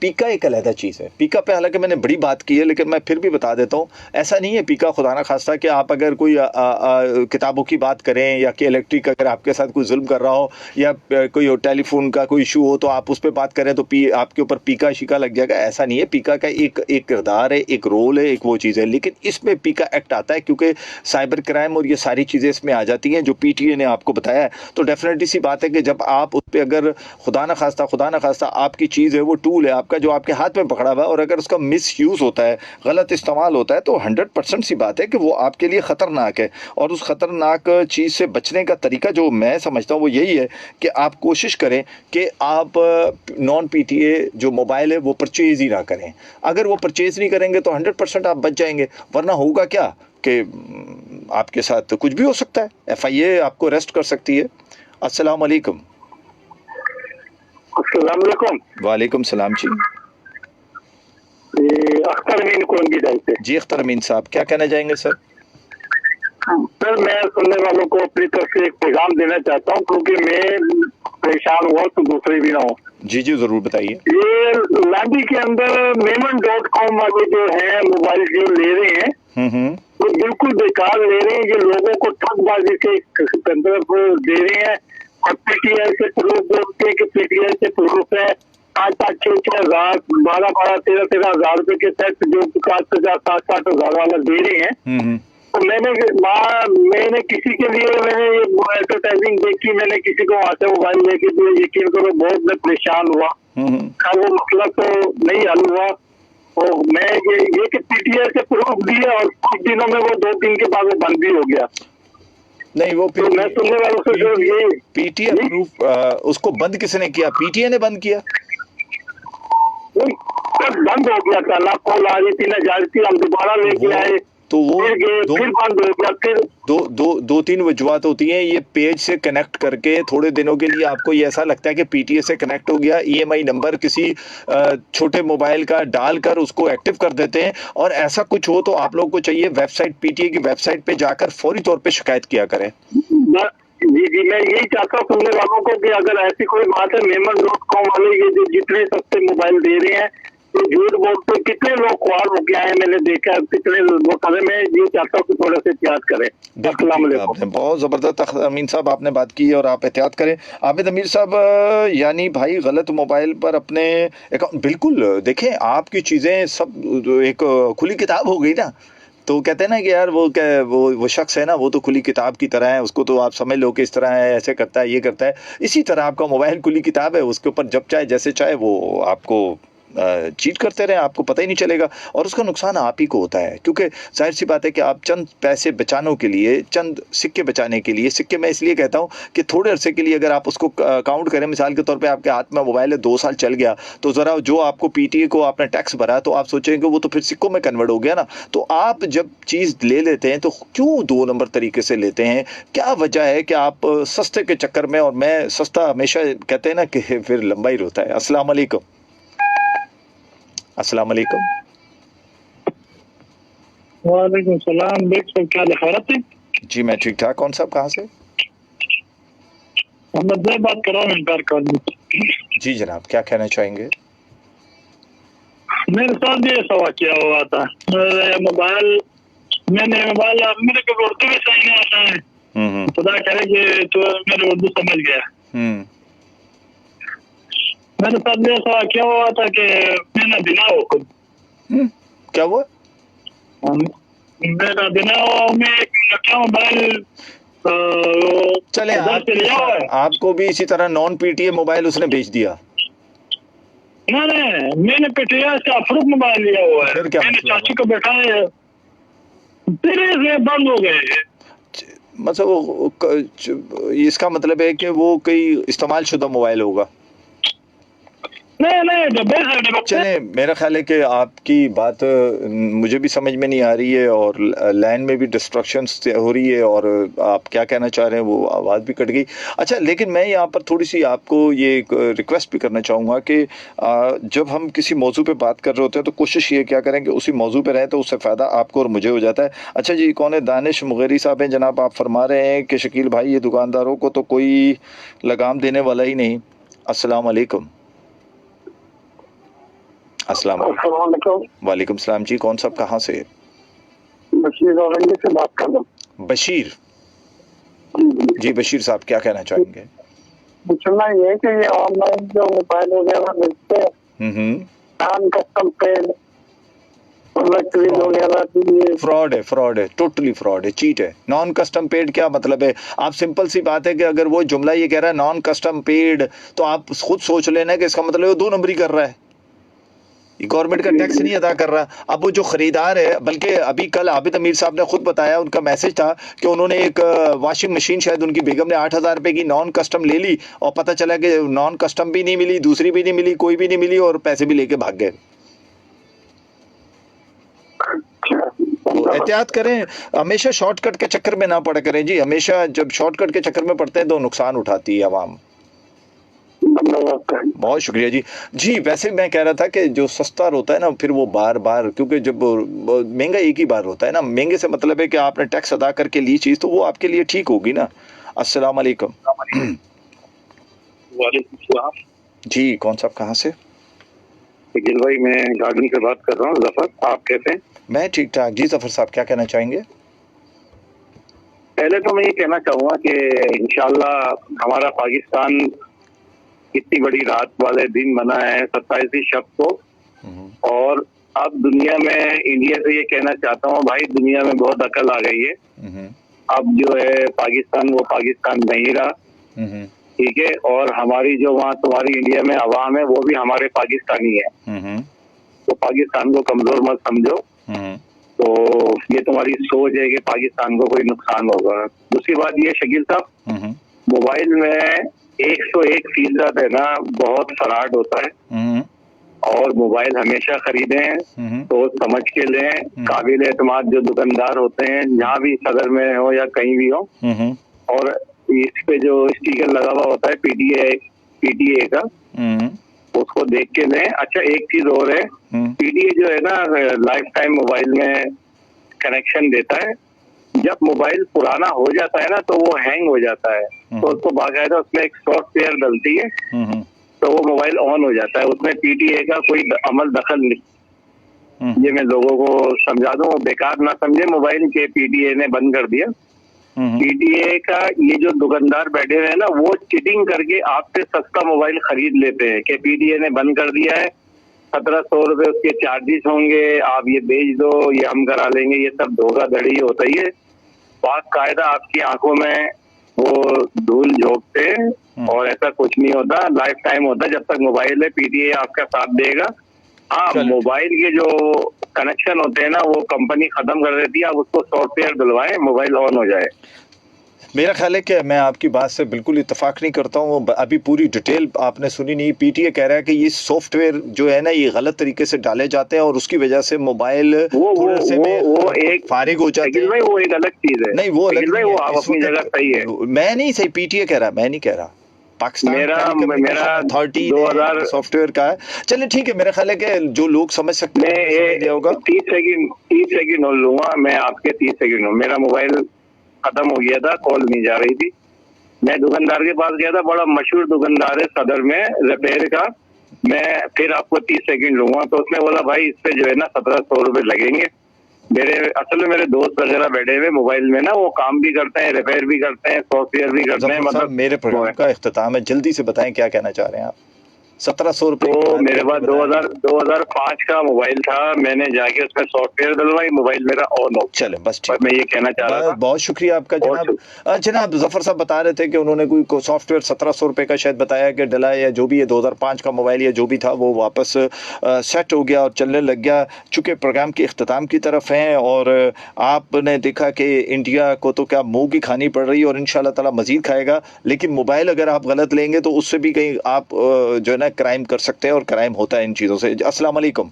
पीका एक अलहदा चीज़ है। पीका पे हालांकि मैंने बड़ी बात की है, लेकिन मैं फिर भी बता देता हूँ, ऐसा नहीं है पीका खुदा ना खास्ता कि आप अगर कोई किताबों की बात करें या कि इलेक्ट्रिक अगर आपके साथ कोई जुल्म कर रहा हो या कोई टेलीफोन का कोई इशू हो तो आप उस पर बात करें तो आपके ऊपर पीका शिका लग जाएगा। ऐसा नहीं है। पीका का एक किरदार है, एक रोल है, एक वो चीज़ है, लेकिन इसमें पीका एक्ट आता है क्योंकि साइबर क्राइम और ये सारी चीज़ें इसमें आ जाती हैं जो PTA ने आपको बताया है। तो डेफिनेटली सी बात है कि जब आप उस पर अगर खुदा ना खास्ता आपकी चीज़ है, वो टूल है आपका जो आपके हाथ में पकड़ा हुआ है, और अगर उसका मिसयूज़ होता है, गलत इस्तेमाल होता है, तो 100% सी बात है कि वो आपके लिए ख़तरनाक है। और उस ख़तरनाक चीज़ से बचने का तरीका जो मैं समझता हूँ वो यही है कि आप कोशिश करें कि आप नॉन PTA जो मोबाइल है वो परचेज़ ही ना करें। अगर वो परचेज़ नहीं करेंगे तो 100% आप बच जाएंगे, वरना होगा क्या कि आपके साथ कुछ भी हो सकता है। FIA आपको अरेस्ट कर सकती है। अस्सलाम वालेकुम। अस्सलाम वालेकुम। वालेकुम सलाम जी। अख्तर अमीन कोलंगी से। जी अख्तर अमीन साहब, क्या कहना चाहेंगे सर? सर, मैं सुनने वालों को अपनी तरफ से एक पैगाम देना चाहता हूँ, क्योंकि मैं परेशान हुआ तो दूसरे भी ना हो। जी जरूर बताइए। ये लाडी के अंदर मेमन.com वाले जो है मोबाइल जो ले रहे हैं वो बिल्कुल बेकार ले रहे हैं। ये लोगों को ठगबाजी के दे रहे हैं और PTI से प्रूफ बोलते हैं कि PTI से प्रूफ है। 5-5, 6-6 हजार, 12-12, 13-13 हजार रुपए के सेट जो 5,000, 7-7 हजार वाला दे रहे हैं। तो मैंने किसी के लिए मैंने ये एडवर्टाइजिंग देखी, मैंने किसी को वहां से मोबाइल लेके दिया, यकीन करो बहुत मैं परेशान हुआ। वो मसला तो नहीं हल हुआ। तो मैं ये कि PTI से प्रूफ दिया और कुछ दिनों में वो 2 दिन के बाद वो बंद भी हो गया। नहीं, वो तो मैं सुनने वालों से जो ये PTI प्रूफ उसको बंद किसने किया? PTI ने बंद किया? बंद हो गया था ना, कॉल आ रही थी ना जा रही थी, हम दोबारा लेके आए तो वो फिर बंद हो गया। फिर दो तीन वजूहत होती हैं। ये पेज से कनेक्ट करके थोड़े दिनों के लिए आपको ये ऐसा लगता है कि PTA से कनेक्ट हो गया, EMI नंबर किसी छोटे मोबाइल का डालकर उसको एक्टिव कर देते हैं। और ऐसा कुछ हो तो आप लोगों को चाहिए वेबसाइट, PTA की वेबसाइट पे जाकर फौरी तौर पे शिकायत किया करें। जी, मैं यही चाहता हूँ सुनने वालों को कि अगर ऐसी कोई बात है, मेमन.com वाले ये जो जितने सस्ते मोबाइल दे रहे हैं झूठ बोलते कितने लोग ख्वाब हो गया है, मैंने देखा कितने लोग। मैं ये चाहता हूँ कि थोड़ा सा एहतियात करें। अस्सलाम वालेकुम। आपने बहुत जबरदस्त अमीन साहब आपने बात की है और आप एहतियात करें। आबिद अमीर साहब, यानी भाई गलत मोबाइल पर अपने अकाउंट, बिल्कुल देखें आपकी चीजें सब एक खुली किताब हो गई ना। तो कहते हैं ना कि यार वो शख्स है ना, वो तो खुली किताब की तरह है, उसको तो आप समझ लो कि इस तरह है, ऐसे करता है, ये करता है। इसी तरह आपका मोबाइल खुली किताब है, उसके ऊपर जब चाहे जैसे चाहे वो आपको चीट करते रहे, आपको पता ही नहीं चलेगा और उसका नुकसान आप ही को होता है। क्योंकि जाहिर सी बात है कि आप चंद पैसे बचाने के लिए, चंद सिक्के बचाने के लिए, सिक्के मैं इसलिए कहता हूँ कि थोड़े अरसे के लिए अगर आप उसको काउंट करें, मिसाल के तौर पे आपके हाथ में मोबाइल है, 2 साल चल गया, तो ज़रा जो आपको पीटीए को आपने टैक्स भरा तो आप सोचेंगे वो तो फिर सिक्कों में कन्वर्ट हो गया ना। तो आप जब चीज़ ले लेते हैं तो क्यों 2 नंबर तरीके से लेते हैं? क्या वजह है कि आप सस्ते के चक्कर में, और मैं सस्ता हमेशा कहते हैं ना कि फिर लंबा ही रोता है। अस्सलाम वालेकुम। अस्सलाम वालेकुम। वालेकुम सलाम। बेग क्या खैरियत है? जी मैं ठीक ठाक। कौन साहब कहाँ से? मोहम्मद भाई बात कर रहा हूँ, इनकार कर दूँ। जी जनाब, क्या कहना चाहेंगे? मेरे साथ ये सवाल किया हुआ था। मैंने मोबाइल मेरे को उर्दू भी सही नहीं आता है। खुदा करे कि तो मेरे उर्दू समझ गया। मेरे साथ ये सवाल क्या हुआ था कि मैंने बिना हो खुद। क्या हुआ? मेरा बिना हो में क्या मोबाइल चले आपको भी इसी तरह नॉन पीटीए मोबाइल उसने भेज दिया? नहीं, मैंने पीटीए से अप्रूव मोबाइल लिया हुआ है। मैंने चाची को बैठाया, फिर बंद हो गए। मतलब इसका मतलब है कि वो कोई इस्तेमाल शुदा मोबाइल होगा। नहीं, चले मेरा ख्याल है कि आपकी बात मुझे भी समझ में नहीं आ रही है और लाइन में भी डिस्ट्रक्शन हो रही है और आप क्या कहना चाह रहे हैं वो आवाज़ भी कट गई। अच्छा, लेकिन मैं यहाँ पर थोड़ी सी आपको ये रिक्वेस्ट भी करना चाहूँगा कि जब हम किसी मौजू पे बात कर रहे होते हैं तो कोशिश ये क्या करें कि उसी मौजू पे रहें, तो उससे फ़ायदा आपको और मुझे हो जाता है। अच्छा जी, कौन है? दानिश मुगेरी साहब हैं जनाब। आप फरमा रहे हैं कि शकील भाई ये दुकानदारों को तो कोई लगाम देने वाला ही नहीं। अस्सलाम वालेकुम। अस्सलाम वालेकुम सलाम जी। कौन साहब कहाँ से? बशीर औरंगी से बात कर रहा हूँ। बशीर जी, बशीर साहब क्या कहना चाहेंगे? पूछना ये है कि ये ऑनलाइन जो मोबाइल वगैरह मिलते हैं, नॉन कस्टम पेड फ्रॉड है, टोटली फ्रॉड है, चीट है। नॉन कस्टम पेड क्या मतलब है? आप सिंपल सी बात है कि अगर वो जुमला ये कह रहा है नॉन कस्टम पेड, तो आप खुद सोच लेना कि इसका मतलब वो 2 नंबरी कर रहा है, गवर्नमेंट का टैक्स नहीं अदा कर रहा। अब वो जो खरीदार है, बल्कि अभी कल आबिद अमीर साहब ने खुद बताया, उनका मैसेज था कि उन्होंने एक वॉशिंग मशीन, शायद उनकी बेगम ने 8,000 रुपए की नॉन कस्टम ले ली और पता चला कि नॉन कस्टम भी नहीं मिली, दूसरी भी नहीं मिली, कोई भी नहीं मिली और पैसे भी लेके भाग गए। तो एहतियात करें, हमेशा शॉर्टकट के चक्कर में ना पड़ा करें जी। हमेशा जब शॉर्टकट के चक्कर में पड़ते हैं तो नुकसान उठाती है आवाम। बहुत शुक्रिया जी। जी वैसे मैं कह रहा था कि जो सस्ता होता है ना, फिर वो बार बार, क्योंकि जब महंगा एक ही बार होता है ना, महंगे से मतलब है कि आपने टैक्स अदा करके ली चीज़, तो वो आपके लिए ठीक होगी ना। अस्सलाम वालेकुम। जी कौन साहब कहाँ से? गिल भाई, मैं गार्डन से बात कर रहा हूँ। जफर, आप कैसे हैं? मैं ठीक ठाक जी। जफर साहब क्या कहना चाहेंगे? पहले तो मैं ये कहना चाहूँगा कि इंशाल्लाह हमारा पाकिस्तान इतनी बड़ी रात वाले दिन बना है 27 शब को, और अब दुनिया में इंडिया से ये कहना चाहता हूँ भाई, दुनिया में बहुत अकल आ गई है। अब जो है पाकिस्तान वो पाकिस्तान नहीं रहा, ठीक है, और हमारी जो वहाँ तुम्हारी इंडिया में अवाम है वो भी हमारे पाकिस्तानी है। तो पाकिस्तान को कमजोर मत समझो। तो ये तुम्हारी सोच है कि पाकिस्तान को कोई नुकसान होगा। दूसरी बात ये शकील साहब, मोबाइल में 101% है ना, बहुत फ्रॉड होता है, और मोबाइल हमेशा खरीदें तो समझ के लें। काबिल एतमाद जो दुकानदार होते हैं, जहाँ भी सदर में हो या कहीं भी हो, और इस पे जो स्टिकर लगा हुआ होता है पीटीए का, उसको देख के लें। अच्छा, एक चीज और है, पीटीए जो है ना लाइफ टाइम मोबाइल में कनेक्शन देता है। जब मोबाइल पुराना हो जाता है ना तो वो हैंग हो जाता है, तो उसको बाकायदा उसमें एक सॉफ्टवेयर डलती है, तो वो मोबाइल ऑन हो जाता है, उसमें पीटीए का कोई अमल दखल नहीं। ये मैं लोगों को समझा दूं, बेकार ना समझे मोबाइल के पीटीए ने बंद कर दिया। पीटीए का ये जो दुकानदार बैठे हुए हैं ना, वो चीटिंग करके आपसे सस्ता मोबाइल खरीद लेते हैं कि पीटीए ने बंद कर दिया है, 1700 रुपए उसके चार्जेस होंगे, आप ये बेच दो, ये हम करा लेंगे। ये सब धोखाधड़ी होता ही है। बाकायदा आपकी आंखों में वो धूल झोंकते हैं और ऐसा कुछ नहीं होता, लाइफ टाइम होता है। जब तक मोबाइल है पीटीए आपका साथ देगा। हाँ, मोबाइल के जो कनेक्शन होते हैं ना, वो कंपनी खत्म कर देती है। आप उसको सॉफ्टवेयर डलवाएं, मोबाइल ऑन हो जाए। मेरा ख्याल है कि मैं आपकी बात से बिल्कुल इत्तेफाक नहीं करता हूँ। अभी पूरी डिटेल आपने सुनी नहीं। पीटीए कह रहा है कि ये सॉफ्टवेयर जो है ना, ये गलत तरीके से डाले जाते हैं और उसकी वजह से मोबाइल वो एक फारिग हो जाती है। वो एक अलग चीज है। नहीं, वो अलग नहीं है, वो आप अपनी जगह सही है। मैं नहीं सही, पीटीए कह रहा, मैं नहीं कह रहा। पाकिस्तान मेरा अथॉरिटी 2000 सॉफ्टवेयर का है। चलिए ठीक है, मेरा ख्याल है कि जो लोग समझ सकते हैं होगा। 30 सेकंड और लूंगा मैं आपके। 30 सेकंड। मेरा मोबाइल खत्म हो गया था, कॉल नहीं जा रही थी। मैं दुकानदार के पास गया था, बड़ा मशहूर दुकानदार है सदर में रिपेयर का। मैं फिर आपको 30 सेकंड लूंगा। तो उसने बोला भाई इस पे जो है ना 1700 रुपए लगेंगे। असल में मेरे दोस्त वगैरह बैठे हुए मोबाइल में ना, वो काम भी करते हैं, रिपेयर भी करते हैं, सॉफ्टवेयर भी करते हैं। मतलब मेरे प्रोग्राम का इख्तिताम है, जल्दी से बताएं क्या कहना चाह रहे हैं आप। 1700 रुपए। तो मेरे पास 2005 का मोबाइल था। मैंने जाके उसमें सॉफ्टवेयर डलवाई, मोबाइल मेरा ऑन हो। चले बस ठीक। मैं ये कहना चाह रहा था। बहुत शुक्रिया आपका जनाब जफर साहब बता रहे थे कि उन्होंने कोई सॉफ्टवेयर 1700 रुपए का शायद बताया कि डला, या जो भी है 2005 का मोबाइल या जो भी था वो वापस सेट हो गया और चलने लग गया। चूँकि प्रोग्राम के इख्तिताम की तरफ हैं और आपने देखा कि इंडिया को तो क्या मुँह की खानी पड़ रही है और इंशाल्लाह ताला मजीद खाएगा। लेकिन मोबाइल अगर आप गलत लेंगे तो उससे भी कहीं आप जो है ना क्राइम कर सकते हैं और क्राइम होता है इन चीजों से। अस्सलाम वालेकुम।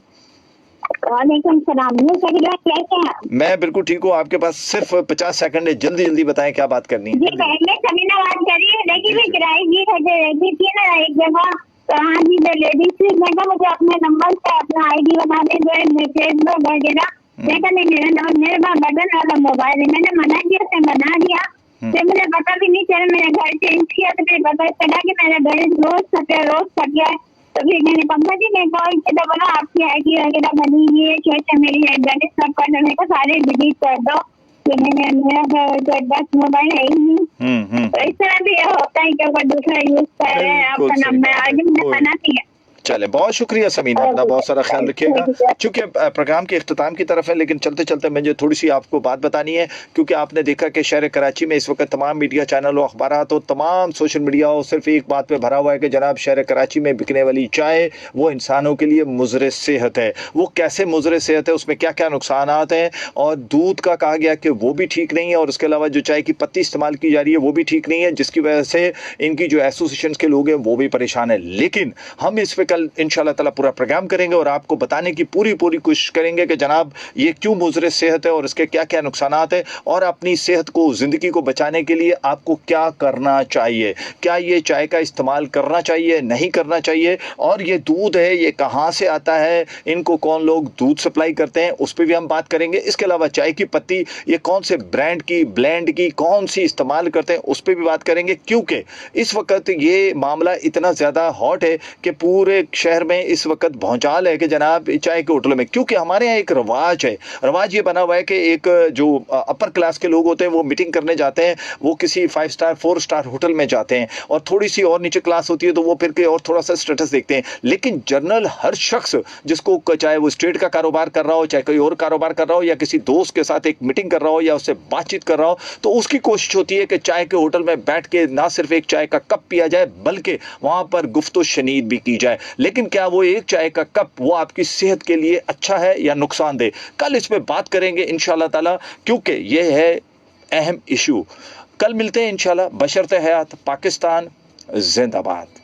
वालेकुम सलाम। कैसे हैं? मैं बिल्कुल ठीक हूँ। आपके पास सिर्फ 50 सेकंड है, जल्दी जल्दी बताएं क्या बात करनी है। जी मैं समीना बात कर रही हूँ। देखिए मैं किराए की थी ना एक जगह, तो हाँ जी लेडीज थी। मैं कहा मुझे अपने नंबर पे अपना आईडी बना दे, जो फेसबुक वगैरह। मैं कहा नहीं, मेरे पास बटन वाला मोबाइल है। मैंने मना किया, उसने बना दिया। फिर मुझे पता भी नहीं चला, मैंने घर चेंज किया तो मुझे पता चला कि मेरा बैलेंस रोज कट गया। तो फिर मैंने पंकज जी ने कॉल किया, बोला आपकी आईडी वगैरह बनी हुई है, कैसे मेरी बैलेंस सब करने को सारे डिलीट कर दो। तो मैंने मेरा तो 10 मोबाइल है ही नहीं। तो इस तरह भी होता है कि अगर दूसरा यूज कर रहे हैं आपका नंबर, आगे मैंने मना किया। चले बहुत शुक्रिया समीना, अपना बहुत सारा ख्याल रखिएगा। चूंकि प्रोग्राम के इख्तिताम की तरफ है, लेकिन चलते चलते मुझे थोड़ी सी आपको बात बतानी है, क्योंकि आपने देखा कि शहर कराची में इस वक्त तमाम मीडिया चैनल और अखबारात और तमाम सोशल मीडिया और सिर्फ एक बात पे भरा हुआ है कि जनाब शहर कराची में बिकने वाली चाय वो इंसानों के लिए मुज़र सेहत है। वो कैसे मुज़र सेहत है, उसमें क्या क्या नुकसान हैं, और दूध का कहा गया कि वो भी ठीक नहीं है, और उसके अलावा जो चाय की पत्ती इस्तेमाल की जा रही है वो भी ठीक नहीं है, जिसकी वजह से इनकी जो एसोसिएशन के लोग हैं वो भी परेशान है। लेकिन हम इस पे कल इंशाल्लाह ताला पूरा प्रोग्राम करेंगे और आपको बताने की पूरी कोशिश करेंगे कि जनाब ये क्यों मुज़र सेहत है और इसके क्या क्या नुकसान हैं, और अपनी सेहत को, ज़िंदगी को बचाने के लिए आपको क्या करना चाहिए। क्या ये चाय का इस्तेमाल करना चाहिए, नहीं करना चाहिए, और ये दूध है ये कहाँ से आता है, इनको कौन लोग दूध सप्लाई करते हैं, उस पर भी हम बात करेंगे। इसके अलावा चाय की पत्ती ये कौन से ब्रांड की, ब्लेंड की, कौन सी इस्तेमाल करते हैं, उस पर भी बात करेंगे, क्योंकि इस वक्त ये मामला इतना ज़्यादा हॉट है कि पूरे शहर में इस वक्त भौचाल है कि जनाब चाय के होटलों में, क्योंकि हमारे यहाँ एक रवाज है, रवाज ये बना हुआ है कि एक जो अपर क्लास के लोग होते हैं वो मीटिंग करने जाते हैं, वो किसी 5 स्टार 4 स्टार होटल में जाते हैं, और थोड़ी सी और नीचे क्लास होती है तो वो फिर के और थोड़ा सा स्टेटस देखते हैं। लेकिन जनरल हर शख्स जिसको, चाहे वो स्ट्रीट का कारोबार कर रहा हो, चाहे कोई और कारोबार कर रहा हो, या किसी दोस्त के साथ एक मीटिंग कर रहा हो, या उससे बातचीत कर रहा हो, तो उसकी कोशिश होती है कि चाय के होटल में बैठ के ना सिर्फ एक चाय का कप पिया जाए, बल्कि वहां पर गुफ्तो शनीद भी की जाए। लेकिन क्या वो एक चाय का कप वो आपकी सेहत के लिए अच्छा है या नुकसानदेह? कल इस पे बात करेंगे इंशाल्लाह ताला, क्योंकि यह है अहम इशू। कल मिलते हैं इंशाल्लाह। बशर्ते हयात पाकिस्तान जिंदाबाद।